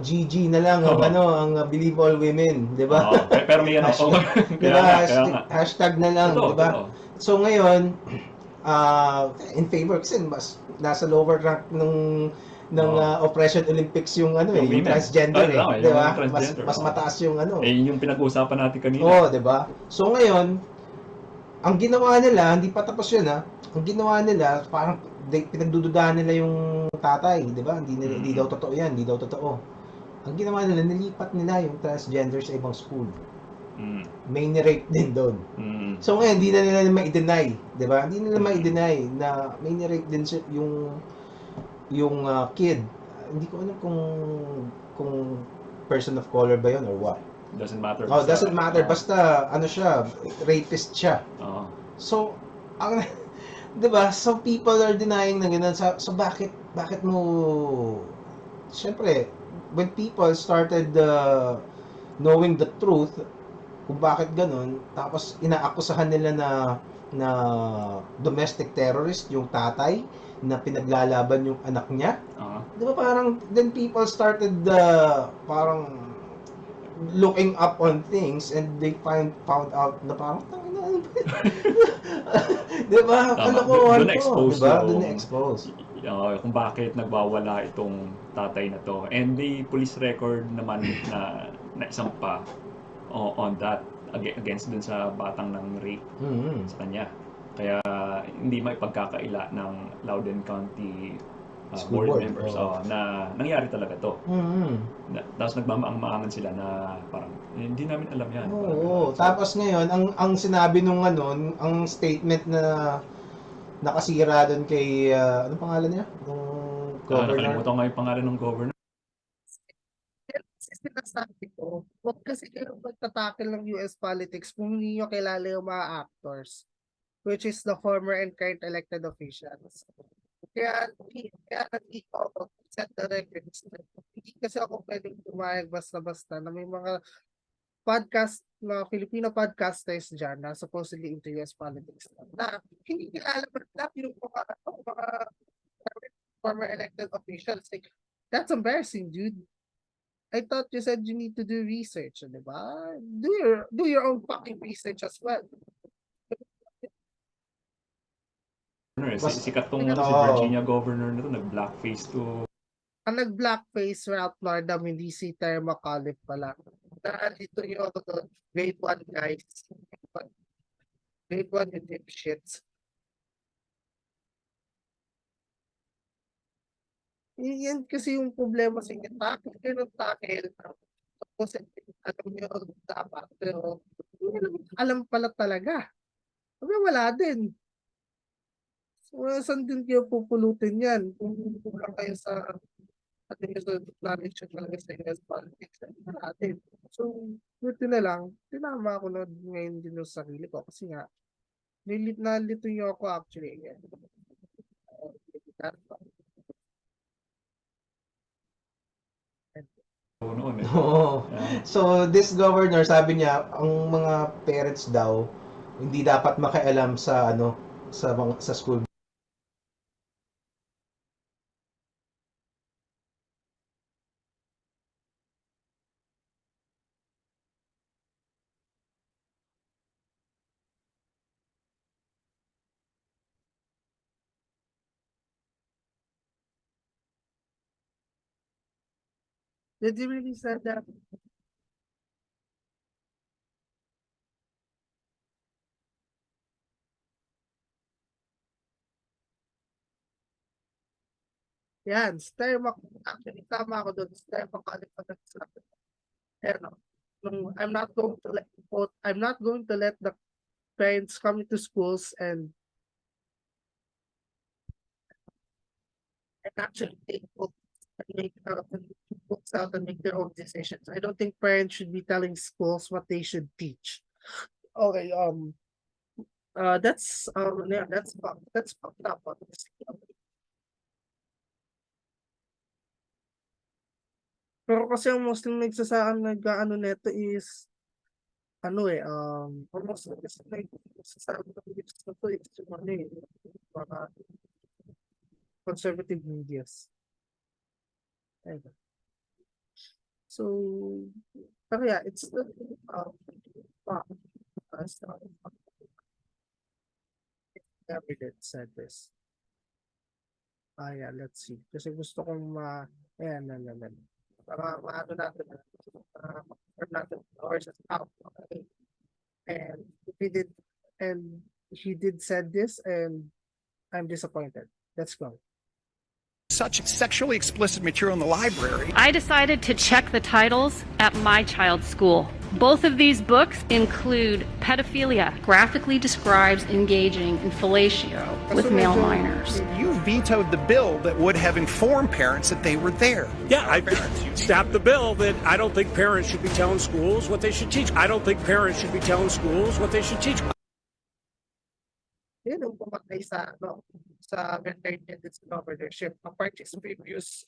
[SPEAKER 3] GG na lang ang
[SPEAKER 4] Oo.
[SPEAKER 3] ang Believe All Women, 'di ba?
[SPEAKER 4] Oo, pero may ano,
[SPEAKER 3] Hashtag,
[SPEAKER 4] kaya
[SPEAKER 3] Diba?
[SPEAKER 4] nga, kaya nga.
[SPEAKER 3] Hashtag na lang,
[SPEAKER 4] Totoo,
[SPEAKER 3] 'di ba?
[SPEAKER 4] totoo.
[SPEAKER 3] So ngayon, in favor kasi mas nasa lower rank oppression Olympics yung
[SPEAKER 4] Yung
[SPEAKER 3] yung
[SPEAKER 4] women.
[SPEAKER 3] transgender
[SPEAKER 4] Tama,
[SPEAKER 3] di ba?
[SPEAKER 4] yung transgender,
[SPEAKER 3] Mas
[SPEAKER 4] oo.
[SPEAKER 3] mataas yung
[SPEAKER 4] Yung pinag-uusapan natin kanina.
[SPEAKER 3] Oo, di ba? So ngayon, ang ginawa nila, hindi pa tapos yun Ang ginawa nila, parang pinagdududahan nila yung tatay, di ba? Hindi daw totoo yan, hindi daw totoo. Ang ginawa nila, nilipat nila yung transgender sa ibang school. May ni-rape din doon. So ngayon, hindi na nila ma-deny, di ba? Hindi nila ma-deny na may ni-rape din yung kid. Hindi ko alam kung person of color ba yun or what.
[SPEAKER 4] Doesn't matter.
[SPEAKER 3] Oh, doesn't matter. Basta siya, rapist siya.
[SPEAKER 4] Oo.
[SPEAKER 3] So, 'di ba? So people are denying na ganun. So bakit mo Siyempre, when people started knowing the truth kung bakit ganun, tapos inaakusahan nila na domestic terrorist yung tatay na pinaglalaban yung anak niya. Di ba parang then people started parang looking up on things and they found out na parang di ba? Kalokohan to. Di ba? Doon na-expose.
[SPEAKER 4] Kung bakit nagwawala itong tatay na to. And the police record naman na isang pa on that against dun sa batang ng rape sa kanya. Kaya hindi may pagkakaila ng Loudoun County board members na nangyari talaga to. Tapos nagmamaang-maangan sila na parang hindi namin alam yan.
[SPEAKER 3] Oo. Tapos ngayon, ang sinabi nung ang statement na nakasira doon kay ano pangalan niya? Nung governor.
[SPEAKER 4] Nakalimutan ko yung pangalan ng governor.
[SPEAKER 1] Sinasabi ko, huwag kasi kayo magtatakil ng US politics kung hindi nyo kilala yung mga actors, which is the former and current elected officials. Kaya hindi ako set the records. Hindi kasi ako pwedeng tumayag basta-basta na may mga podcast na Filipino podcasters dyan na supposedly into US politics na hindi kilala yung mga former elected officials. Like, that's embarrassing, dude. I thought you said you need to do research, di ba? Do your own fucking research as well.
[SPEAKER 4] Sikat tong si Virginia governor na to, nag-blackface to.
[SPEAKER 1] Ang nag-blackface Ralph Nordam, hindi si Terry McAuliffe pala. Nandito yung grade 1 guys. Grade 1 yung dipshits. Yan kasi yung problema sa inyo. Takil kayo ng takil. Tapos, alam nyo, dapat. Pero, alam pala talaga. Wala din. So, saan din kayo pupulutin yan? Kung lang kayo sa knowledge talaga sa US politics. Wala din. So, buti na lang, tinama ako na ngayon din yung sarili ko. Kasi nga, nalito nyo ako actually.
[SPEAKER 4] Noon
[SPEAKER 3] Oo. So, this governor, sabi niya, ang mga parents daw, hindi dapat makialam sa sa school.
[SPEAKER 1] Did you really said that? Yan, actually, tama ako doon. Sterma College pa nagsabi. Ano, I'm not going to let, quote, I'm not going to let the parents come into schools and actually take books and make books out and make their own decisions. I don't think parents should be telling schools what they should teach. Okay, yeah, that's fucked up, honestly. Pero kasi ang mostly nag-ano neto is almost nagsasabi ng news na to is yung mga conservative medias. Ayun. So, pero yeah, it's still evidence said this. Yeah, let's see. Kasi gusto kong ayan. Para maano natin, or natin, horses out. Okay? And he did said this, and I'm disappointed. Let's go.
[SPEAKER 5] Such sexually explicit material in the library.
[SPEAKER 6] I decided to check the titles at my child's school. Both of these books include pedophilia, graphically describes engaging in fellatio with male minors.
[SPEAKER 5] You vetoed the bill that would have informed parents that they were there.
[SPEAKER 7] Yeah, I stopped the bill that I don't think parents should be telling schools what they should teach. I don't think parents should be telling schools what they should teach.
[SPEAKER 1] Yun ang pumatay sa American governorship. Apart his previous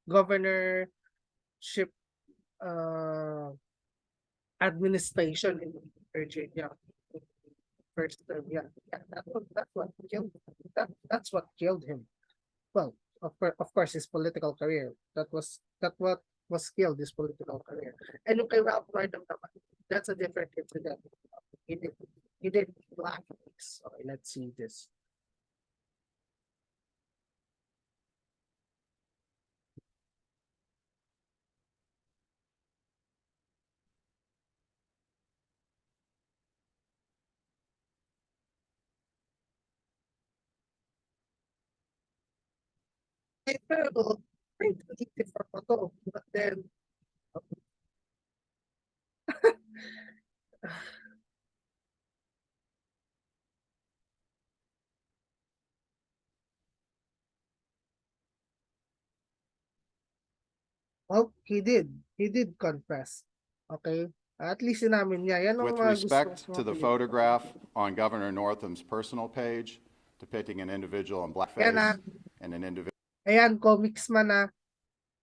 [SPEAKER 1] governorship administration in Virginia. First term, yeah. That's what killed him. Well, of course, his political career. That what was killed, his political career. And yung kay Ralph Northam naman, that's a different incident. He did blackface. Okay, let's see this. Pero, for to, but then, well, he did confess. Okay? At least sinamin niya. Yan ang
[SPEAKER 8] With
[SPEAKER 1] mga
[SPEAKER 8] respect
[SPEAKER 1] gusto
[SPEAKER 8] to the photograph on Governor Northam's personal page depicting an individual in blackface and an individual.
[SPEAKER 1] Ayan, comics man na.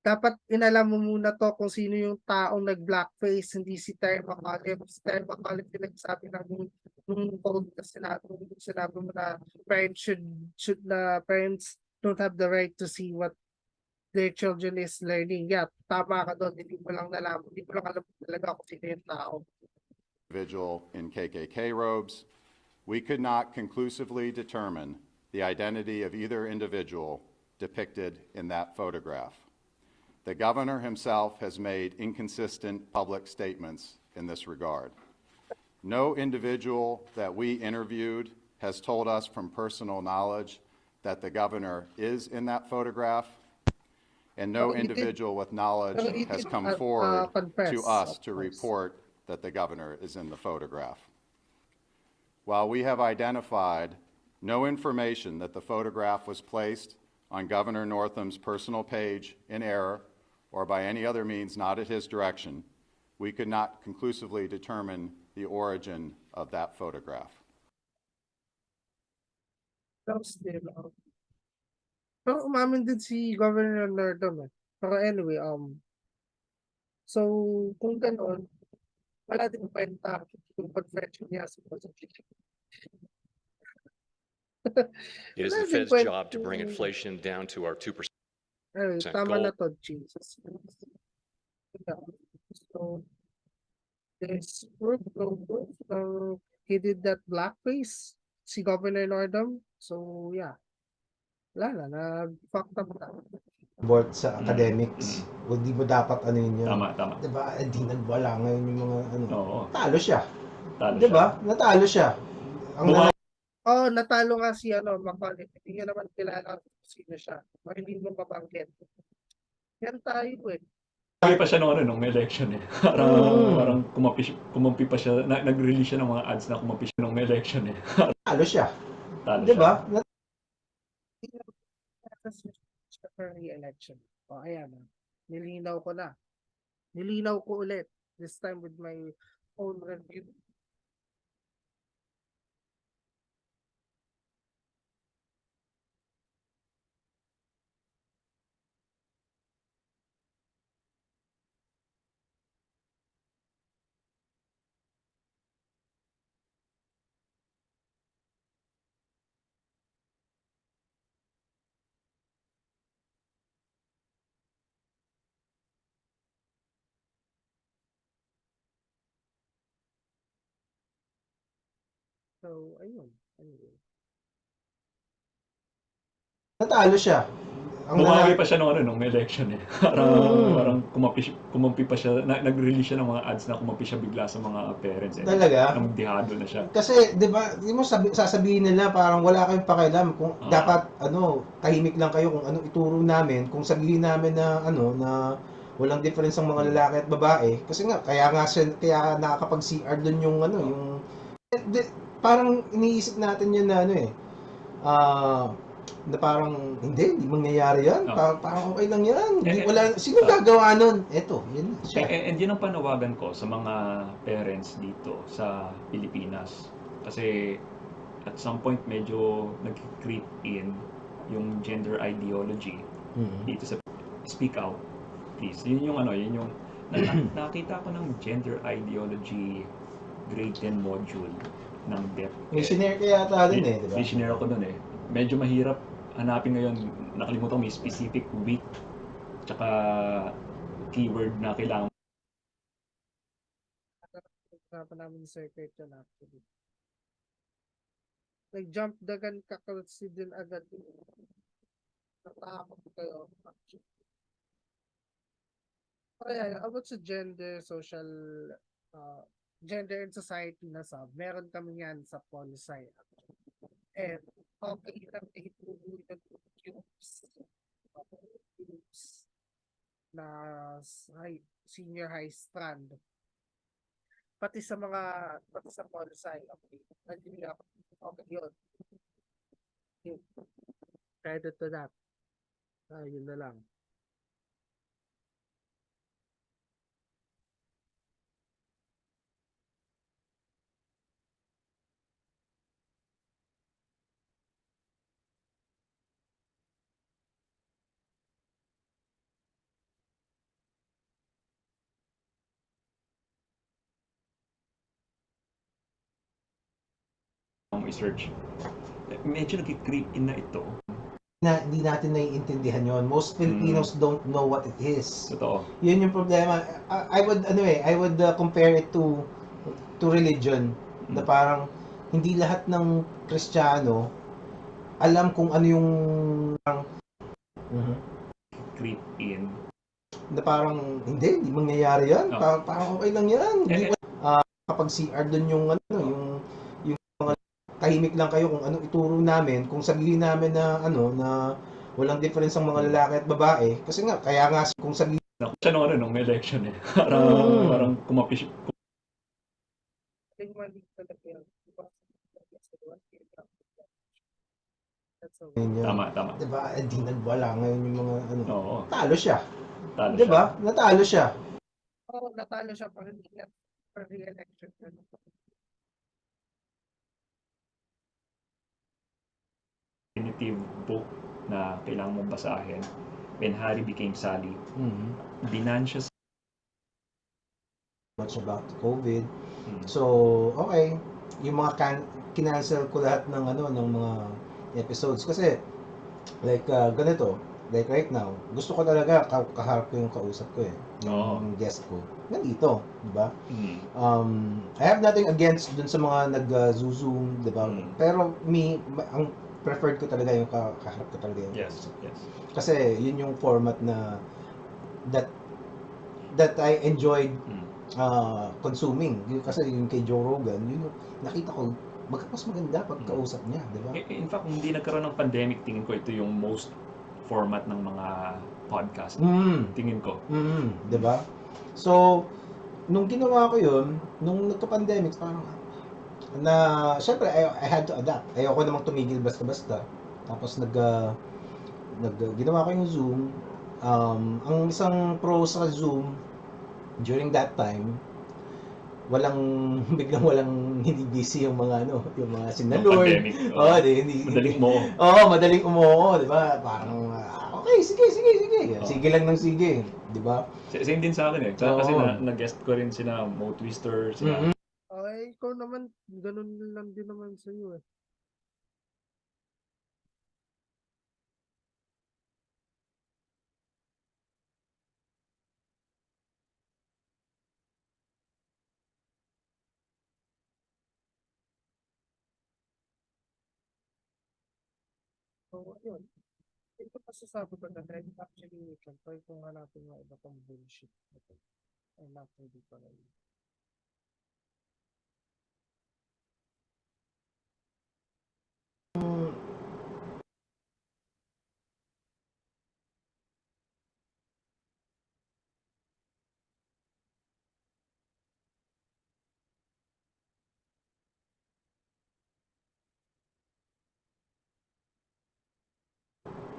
[SPEAKER 1] Dapat inalam mo muna to kung sino yung taong nag-blackface, hindi si Terry McAuliffe. Si Terry McAuliffe yung nagsabi nung code na sinabi mo na parents don't have the right to see what their children is learning. Yeah, tama ka doon. Hindi mo lang alam talaga kung sino yung tao.
[SPEAKER 8] Individual in KKK robes. We could not conclusively determine the identity of either individual depicted in that photograph. The governor himself has made inconsistent public statements in this regard. No individual that we interviewed has told us from personal knowledge that the governor is in that photograph, and no individual with knowledge has come forward to us to report that the governor is in the photograph. While we have identified no information that the photograph was placed on Governor Northam's personal page in error or by any other means not at his direction, we could not conclusively determine the origin of that photograph.
[SPEAKER 1] Pero umamin din si Governor Northam. Pero anyway, so kung ganoon, wala din kwenta yung confession niya supposedly.
[SPEAKER 9] It is the Fed's job to bring inflation down to our 2%
[SPEAKER 1] tama
[SPEAKER 9] goal.
[SPEAKER 1] na to, Jesus. So, there's proof, he did that blackface, si Governor Northam. So, yeah. Wala na, fucked up na.
[SPEAKER 3] About sa academics. O di ba dapat ano yun?
[SPEAKER 4] Tama.
[SPEAKER 3] Diba? Eh, di nagwala ngayon yung mga ano.
[SPEAKER 4] Oo.
[SPEAKER 3] Talo siya.
[SPEAKER 4] Talo
[SPEAKER 3] Diba? Natalo siya. Ang
[SPEAKER 4] Buma-
[SPEAKER 1] Oh, natalo nga si Macaulay. Hindi niya naman kilala kung sino siya. O hindi mo mabanggit. Yan tayo eh.
[SPEAKER 4] Lagi pa siya nung election eh. Parang kumampi pa siya, nag-release siya ng mga ads na kumampi siya nung election eh.
[SPEAKER 3] Talo siya.
[SPEAKER 4] Talo
[SPEAKER 3] Diba?
[SPEAKER 1] For re-election. O, ayan. Nilinaw ko na. Nilinaw ko ulit. This time with my own review. So, ayun. Anyway.
[SPEAKER 3] Natalo siya.
[SPEAKER 4] Bumagi pa siya nung election eh. Parang kumampi pa siya, nag-release siya ng mga ads na kumampi siya bigla sa mga parents eh.
[SPEAKER 3] Talaga?
[SPEAKER 4] Namdihado na siya.
[SPEAKER 3] Kasi, di ba, di mo sasabihin nila parang wala kayong pakialam kung dapat, tahimik lang kayo kung anong ituro namin, kung sabihin namin na, na walang difference ang mga lalaki at babae. Kasi nga, kaya kaya nakakapag-CR doon yung, parang iniisip natin yun na, na parang, hindi mangyayari yan. Parang okay lang yan. Sino gagawa nun? Eto, yun siya.
[SPEAKER 4] And yun ang panawagan ko sa mga parents dito sa Pilipinas. Kasi at some point medyo nag-creep in yung gender ideology dito sa speak out please. Yun yung nakita ko ng gender ideology grade 10 module ng DepEd.
[SPEAKER 3] May sinare ka yata din eh, di ba?
[SPEAKER 4] May sinare ko dun eh. Medyo mahirap hanapin ngayon, nakalimutan ko may specific week tsaka keyword na kailangan.
[SPEAKER 1] Hanapan namin circuit yun actually. Nag-jump the gun kakalsi din agad. Natakot kayo. Kaya, about sa gender, social, gender and society na meron kami yan sa policy. And okay lang ituro ng groups na senior high strand. Pati sa policy, okay. Okay, yun. Credit to that. Yun na lang.
[SPEAKER 4] I-search. Medyo nag-creep in na ito.
[SPEAKER 3] Hindi natin naiintindihan yon. Most Filipinos don't know what it is.
[SPEAKER 4] Totoo.
[SPEAKER 3] Yun yung problema. I would compare it to religion. Na parang hindi lahat ng Kristiyano alam kung ano yung
[SPEAKER 4] creep in.
[SPEAKER 3] Na parang hindi mangyayari yan. Parang okay lang yan. Kapag CR doon yung mga tahimik lang kayo kung anong ituro namin, kung sabihin namin na na walang difference ang mga lalaki at babae. Kasi nga, kaya nga kung sabihin
[SPEAKER 4] siya nung election eh. Parang kumampi siya. Tama.
[SPEAKER 3] Diba? Hindi nagwala ngayon yung mga
[SPEAKER 4] Oo.
[SPEAKER 3] Talo siya.
[SPEAKER 4] Talo
[SPEAKER 3] diba?
[SPEAKER 4] siya.
[SPEAKER 3] Natalo siya.
[SPEAKER 1] Oo, natalo siya pag hindi na for re-election.
[SPEAKER 4] Definitive book na kailangan mong basahin. When Harry Became Sally. Binan siya
[SPEAKER 3] much about COVID. So, okay. Yung mga kinancel ko lahat ng ng mga episodes kasi like ganito, like right now, gusto ko talaga kaharap ko yung kausap ko eh, yung guest ko. Nandito, di ba? I have nothing against dun sa mga nag-zoom, di ba? Pero ang preferred ko talaga yung kaharap ko talaga yung
[SPEAKER 4] Yes.
[SPEAKER 3] kasi yun yung format na that I enjoyed consuming. Kasi yung kay Joe Rogan, yun yung nakita ko, mas maganda pag kausap niya, di ba?
[SPEAKER 4] In fact, kung hindi nagkaroon ng pandemic, tingin ko ito yung most format ng mga podcast. Tingin ko.
[SPEAKER 3] Di ba? So, nung ginawa ko yun, nung nagka-pandemic, parang syempre, I had to adapt. Ayoko namang tumigil basta-basta. Tapos ginawa ko yung Zoom. Ang isang pro sa Zoom, during that time, biglang walang hindi busy yung mga sinaloy.
[SPEAKER 4] Madaling umuo.
[SPEAKER 3] Madaling umuo, di ba? Parang, okay, sige. Sige lang ng sige, di ba?
[SPEAKER 4] Same din sa akin eh. Kasi na-guest ko rin sina Mo Twister, sina
[SPEAKER 1] Ay, ikaw naman, ganun lang din naman sa'yo eh. So, yun. Ito masasabi ko na actually, try kung hanapin nga iba pang bullshit. Ay, natin di pa rin.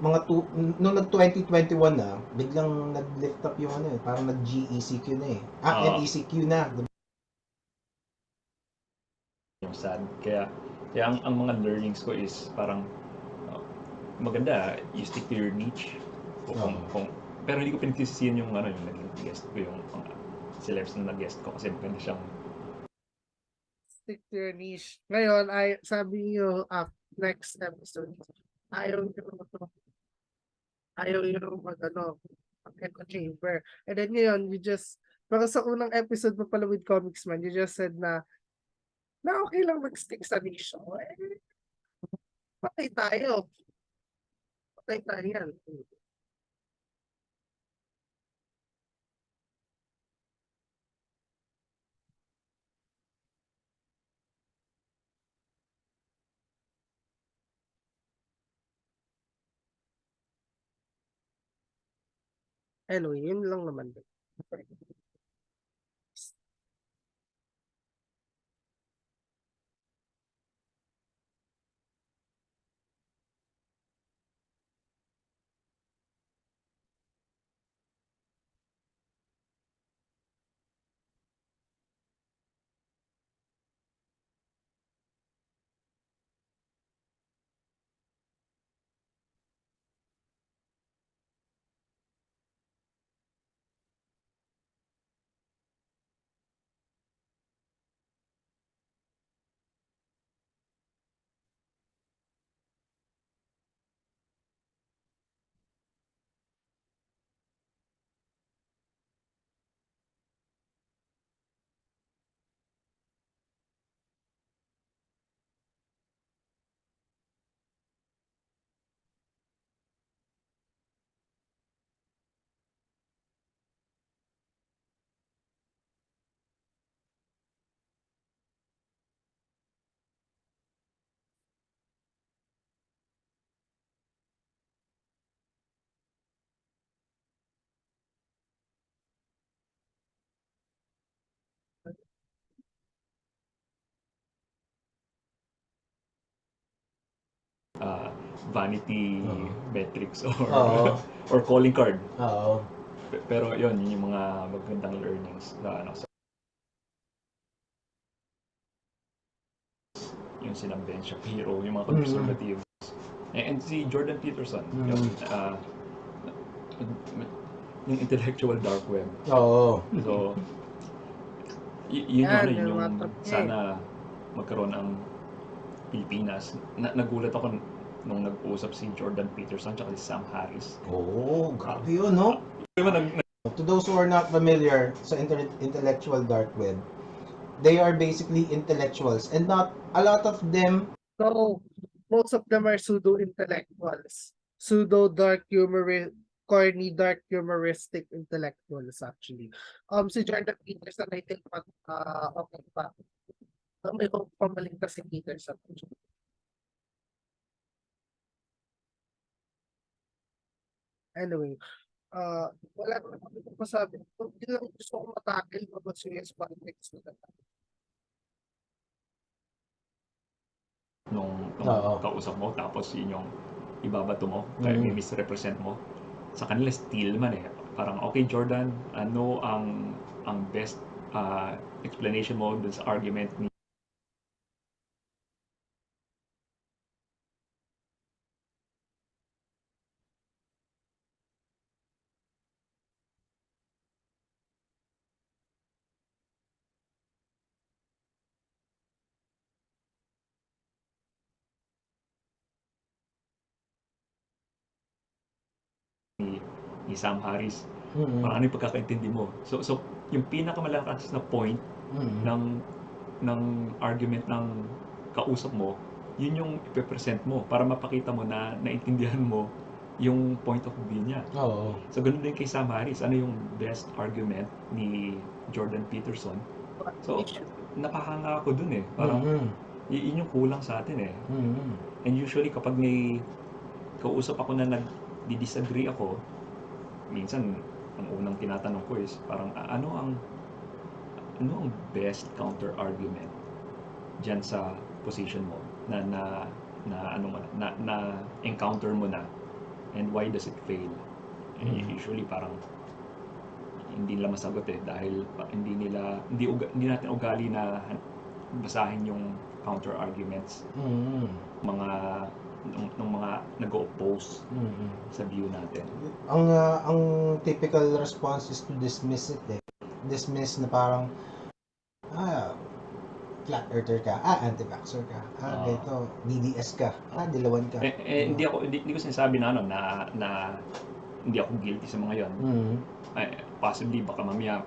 [SPEAKER 3] Nung nag-2021 na, biglang nag-lift up yung parang nag-GECQ na eh. NECQ na.
[SPEAKER 4] yung sad. Kaya ang mga learnings ko is parang maganda, you stick to your niche. Pero hindi ko pinagsisisihan yung yung naging guest ko, yung mga celebs na nag-guest ko kasi maganda siyang
[SPEAKER 1] Stick to your niche. Ngayon, sabi niyo, next episode, ayaw nyo mag-echo chamber. And then ngayon, pero sa unang episode pa pala with Comics Man, you just said na okay lang mag-stick sa niche. Patay tayo. Patay tayo yan. Anyway, yun lang naman.
[SPEAKER 4] vanity metrics or
[SPEAKER 3] Oo.
[SPEAKER 4] or calling card.
[SPEAKER 3] Oo.
[SPEAKER 4] Pero yun yung mga magandang learnings na yung sina Ben Shapiro, yung mga conservatives. And si Jordan Peterson, yung intellectual dark web.
[SPEAKER 3] Oo.
[SPEAKER 4] So, yun yung
[SPEAKER 1] sana
[SPEAKER 4] magkaroon ang Pilipinas. Nagulat ako nung nag-uusap si Jordan Peterson at si Sam Harris.
[SPEAKER 3] Grabe yun, no? To those who are not familiar sa intellectual dark web, they are basically intellectuals and not a lot of them.
[SPEAKER 1] So, most of them are pseudo-intellectuals, pseudo-dark humorists, corny, dark, humoristic intellectuals actually. Si Jordan Peterson, I think, okay pa. May hope pa maligtas si Peterson. Anyway, wala naman ako masabi. Hindi lang gusto ko matakil about serious politics na
[SPEAKER 4] nung kausap mo, tapos yun yung ibabato mo, kaya may misrepresent mo. Sa kanila steal man eh. Parang, okay Jordan, ano ang best explanation mo dun sa argument ni ni Sam Harris. Parang ano yung pagkakaintindi mo. So yung pinakamalakas na point ng ng argument ng kausap mo, yun yung ipe-present mo para mapakita mo na naintindihan mo yung point of view niya.
[SPEAKER 3] Oo.
[SPEAKER 4] So ganun din kay Sam Harris, ano yung best argument ni Jordan Peterson? So napahanga ako dun eh. Parang yun yung kulang sa atin eh. And usually kapag may kausap ako na nag-disagree ako, minsan ang unang tinatanong ko is parang ano ang best counter argument diyan sa position mo na encounter mo na, and why does it fail? Usually parang hindi nila masagot eh dahil hindi natin ugali na basahin yung counter arguments mga ng mga nag-oppose sa view natin.
[SPEAKER 3] Ang typical response is to dismiss it eh. Dismiss na parang flat earther ka, anti-vaxxer ka, ganito, DDS ka, dilawan ka.
[SPEAKER 4] Hindi ko sinasabi na na hindi ako guilty sa mga yon. Possibly baka mamaya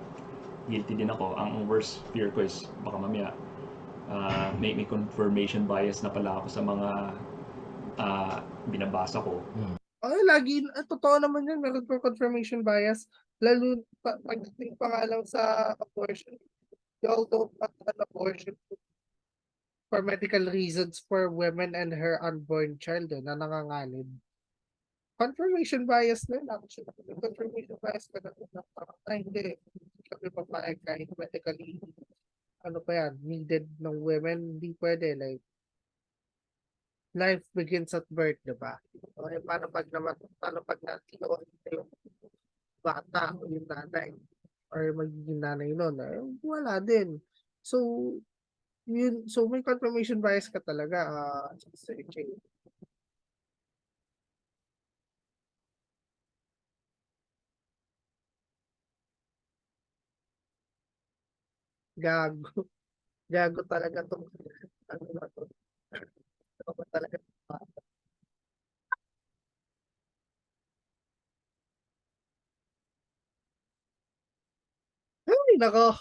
[SPEAKER 4] guilty din ako. Ang worst fear ko is baka mamaya may confirmation bias na pala ako sa mga binabasa ko.
[SPEAKER 1] Lagi, totoo naman yun, meron po confirmation bias. Lalo, pagdating pa nga lang sa abortion, you all don't want an abortion for medical reasons for women and her unborn child na nanganganib. Confirmation bias na yun, actually. Confirmation bias ka na hindi kami papayag kahit medically, ano pa yan, needed ng women, hindi pwede, like, life begins at birth, di ba? Okay, paano pag natinoon yung bata o yung nanay or magiging nanay nun? Wala din. So, may confirmation bias ka talaga sa searching. Gago. Gago talaga to. Ano na to? Ano ba talaga? Ay, nako.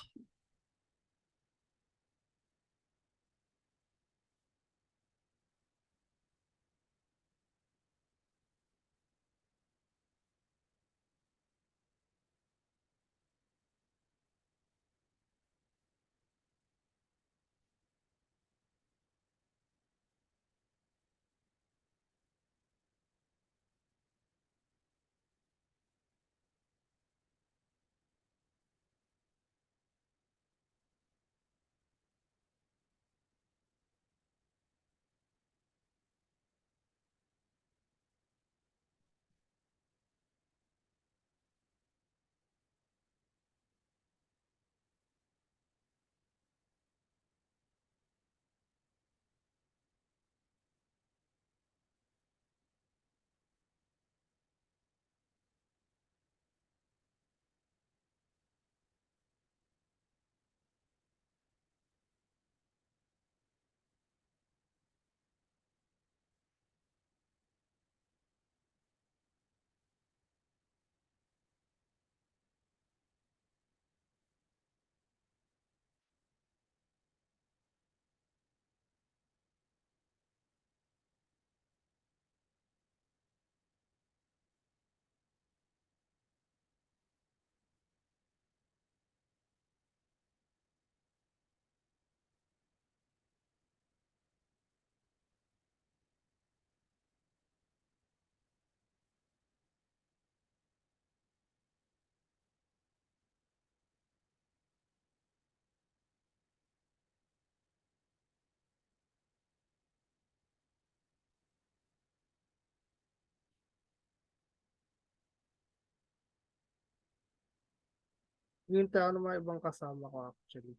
[SPEAKER 1] Yung tao ng mga ibang kasama ko actually.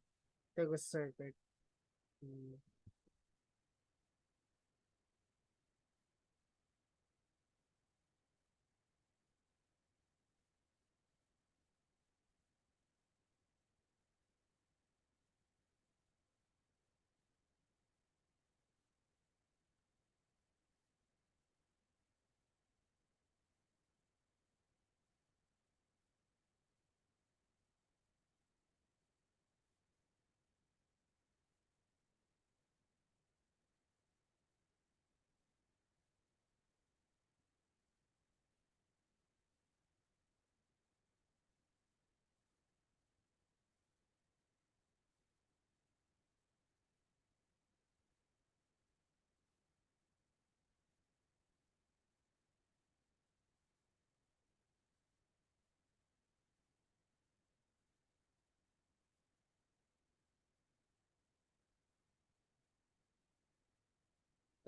[SPEAKER 1] Taga circuit.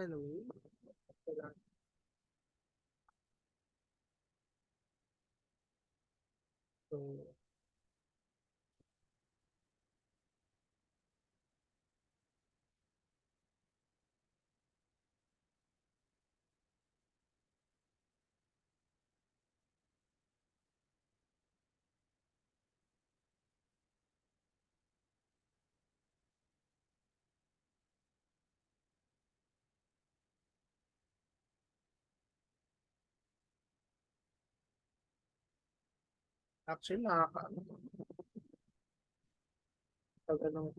[SPEAKER 1] Anyway, wala. So, actually, pag anong,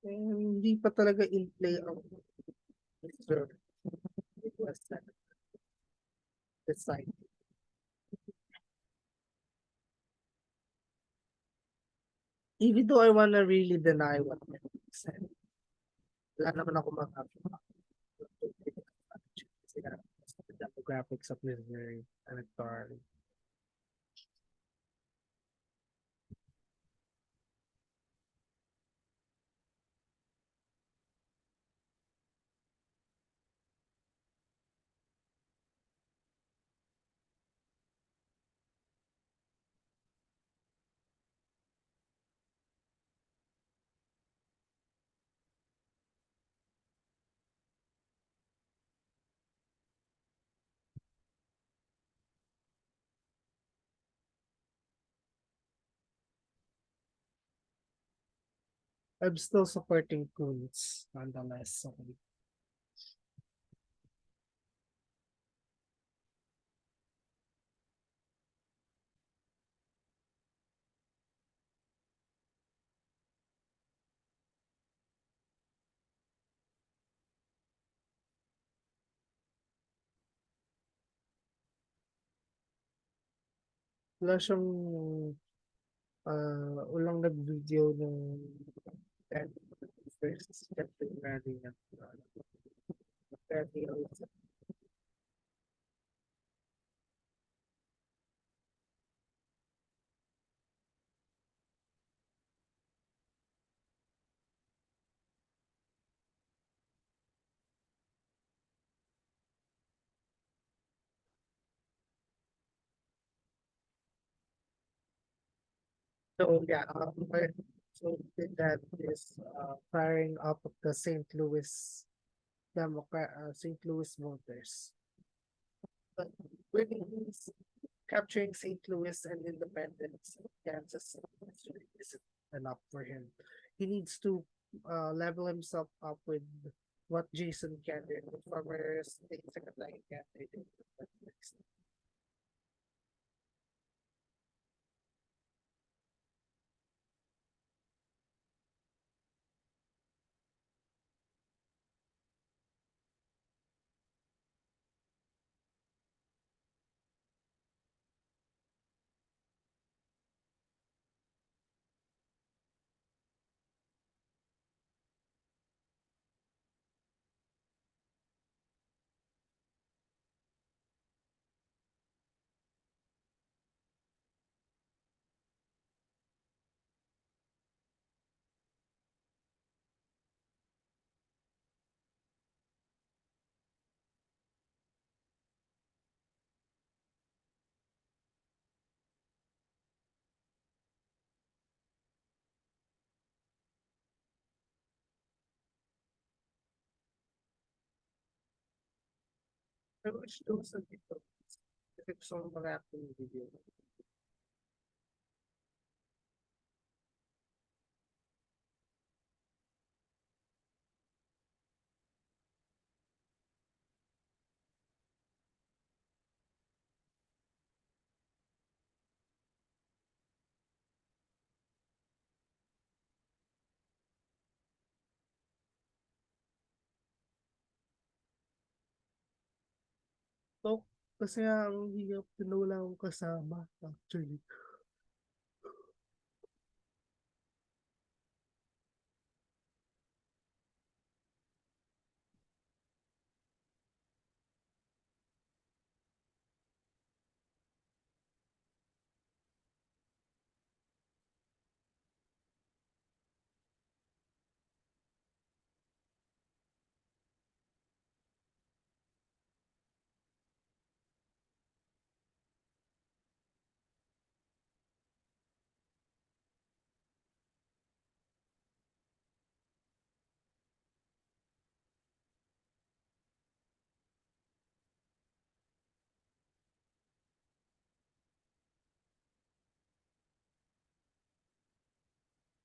[SPEAKER 1] hindi pa talaga in play ang Mr. Decide. Even though I wanna really deny what I said, wala naman ako makakita. The demographics of this very electoral. I'm still supporting Kuntz nonetheless. Okay. Wala siyang walang nag-video ng first February na February. So yeah, so that is firing up of the St. Louis St. Louis voters. But winning is capturing St. Louis and independence of Kansas isn't enough for him. He needs to level himself up with what Jason Kennedy, the former state secretary Kennedy, did. I wish there was a video. Kasi gusto kong mag-react ng video. So, kasi ang hirap din na wala akong kasama, actually.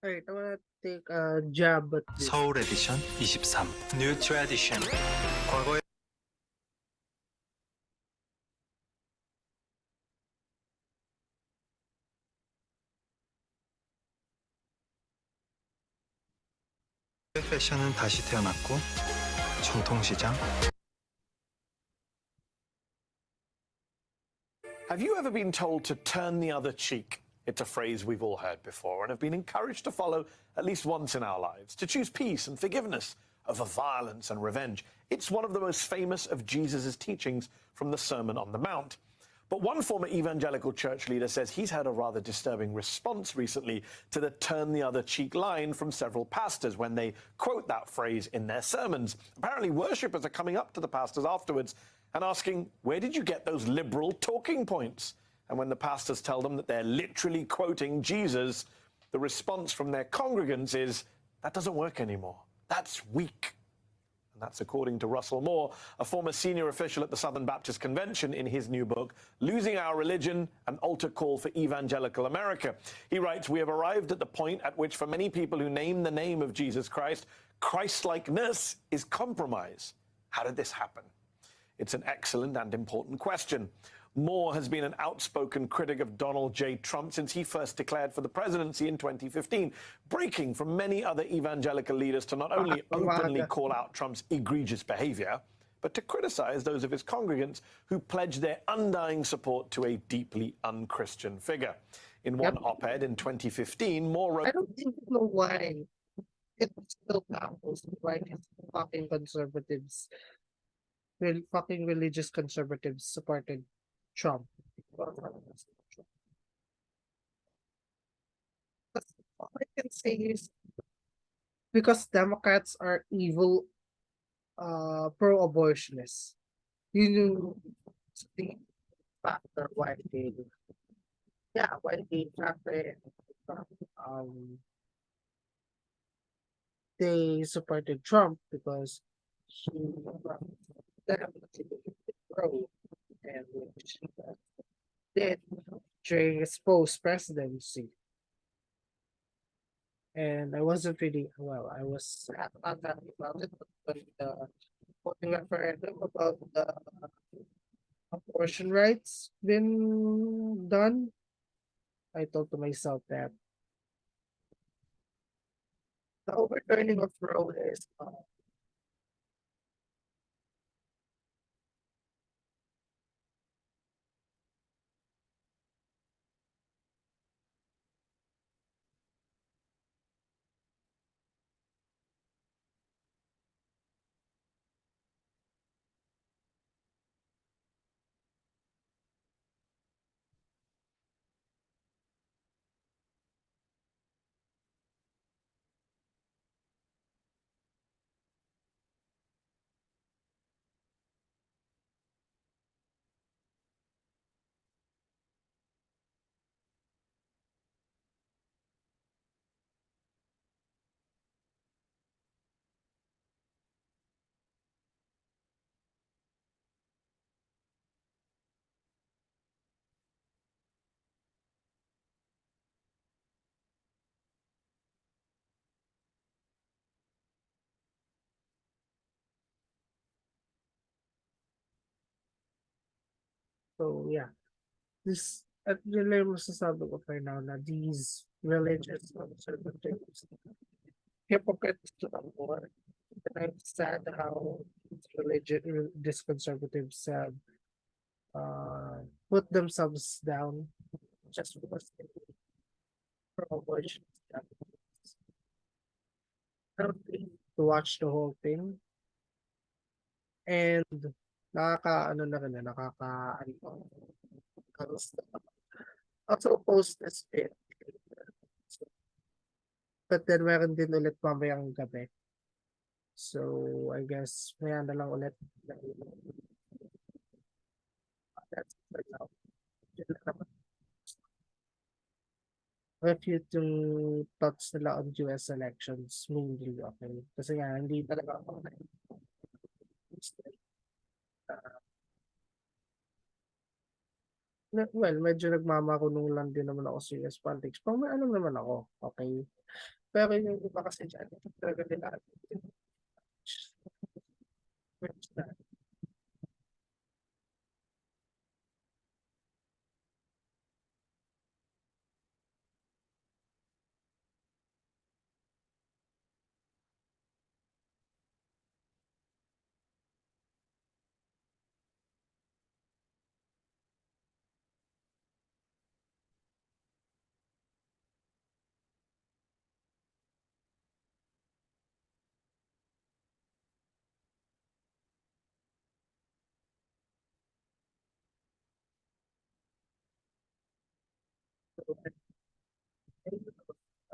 [SPEAKER 1] Alright, I wanna take a jab at this.
[SPEAKER 10] 서울 에디션 23 뉴 트래디션 과거에 패션은 다시 태어났고 전통시장
[SPEAKER 5] Have you ever been told to turn the other cheek? It's a phrase we've all heard before and have been encouraged to follow at least once in our lives, to choose peace and forgiveness over violence and revenge. It's one of the most famous of Jesus' teachings from the Sermon on the Mount. But one former evangelical church leader says he's had a rather disturbing response recently to the turn the other cheek line from several pastors when they quote that phrase in their sermons. Apparently, worshippers are coming up to the pastors afterwards and asking, where did you get those liberal talking points? And when the pastors tell them that they're literally quoting Jesus, the response from their congregants is, that doesn't work anymore. That's weak. And that's according to Russell Moore, a former senior official at the Southern Baptist Convention, in his new book, Losing Our Religion, An Altar Call for Evangelical America. He writes, we have arrived at the point at which for many people who name the name of Jesus Christ, Christ-likeness is compromise. How did this happen? It's an excellent and important question. Moore has been an outspoken critic of Donald J. Trump since he first declared for the presidency in 2015, breaking from many other evangelical leaders to not only openly call out Trump's egregious behavior, but to criticize those of his congregants who pledged their undying support to a deeply un-Christian figure. In one op-ed in 2015, Moore wrote,
[SPEAKER 1] I don't even know why it still happens. Why these fucking conservatives, fucking religious conservatives supported Trump. All I can say is because Democrats are evil, pro-abortionists. Yun yung the factor why they um they supported Trump because he pro and which did during his post-presidency. And I wasn't really, well, I was not happy about it, but when the voting referendum about the abortion rights been done, I thought to myself that the overturning of Roe is So yeah, this at yun lang yung masasabi ko for now na these religious conservatives, hypocrites to the core. And I'm sad how these conservatives have put themselves down just because they pro-abortion. I don't think to watch the whole thing and nakaka-ano na rin, nakaka-ano, kamusta. Also post this bit. But then meron din ulit mamayang gabi. So I guess maya na lang ulit. That's it for now. Yun lang naman. Refute yung thoughts nila on US elections mainly, okay? Kasi nga, hindi talaga ako well, medyo nagmamakunong lang din naman ako sa US politics. Pang may alam naman ako, okay? Pero yung iba kasi dyan, talaga nila.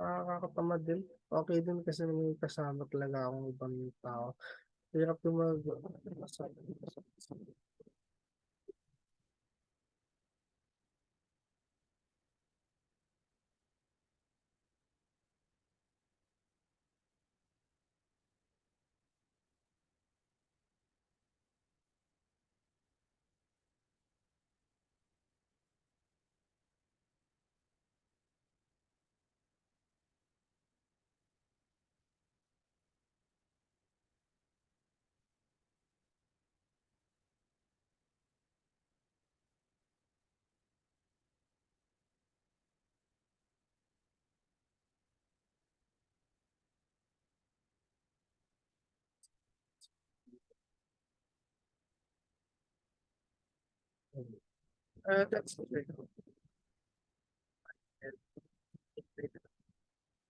[SPEAKER 1] Nakakatamad din. Okay din kasi may kasama talaga akong ibang tao. Hirap yung that's okay.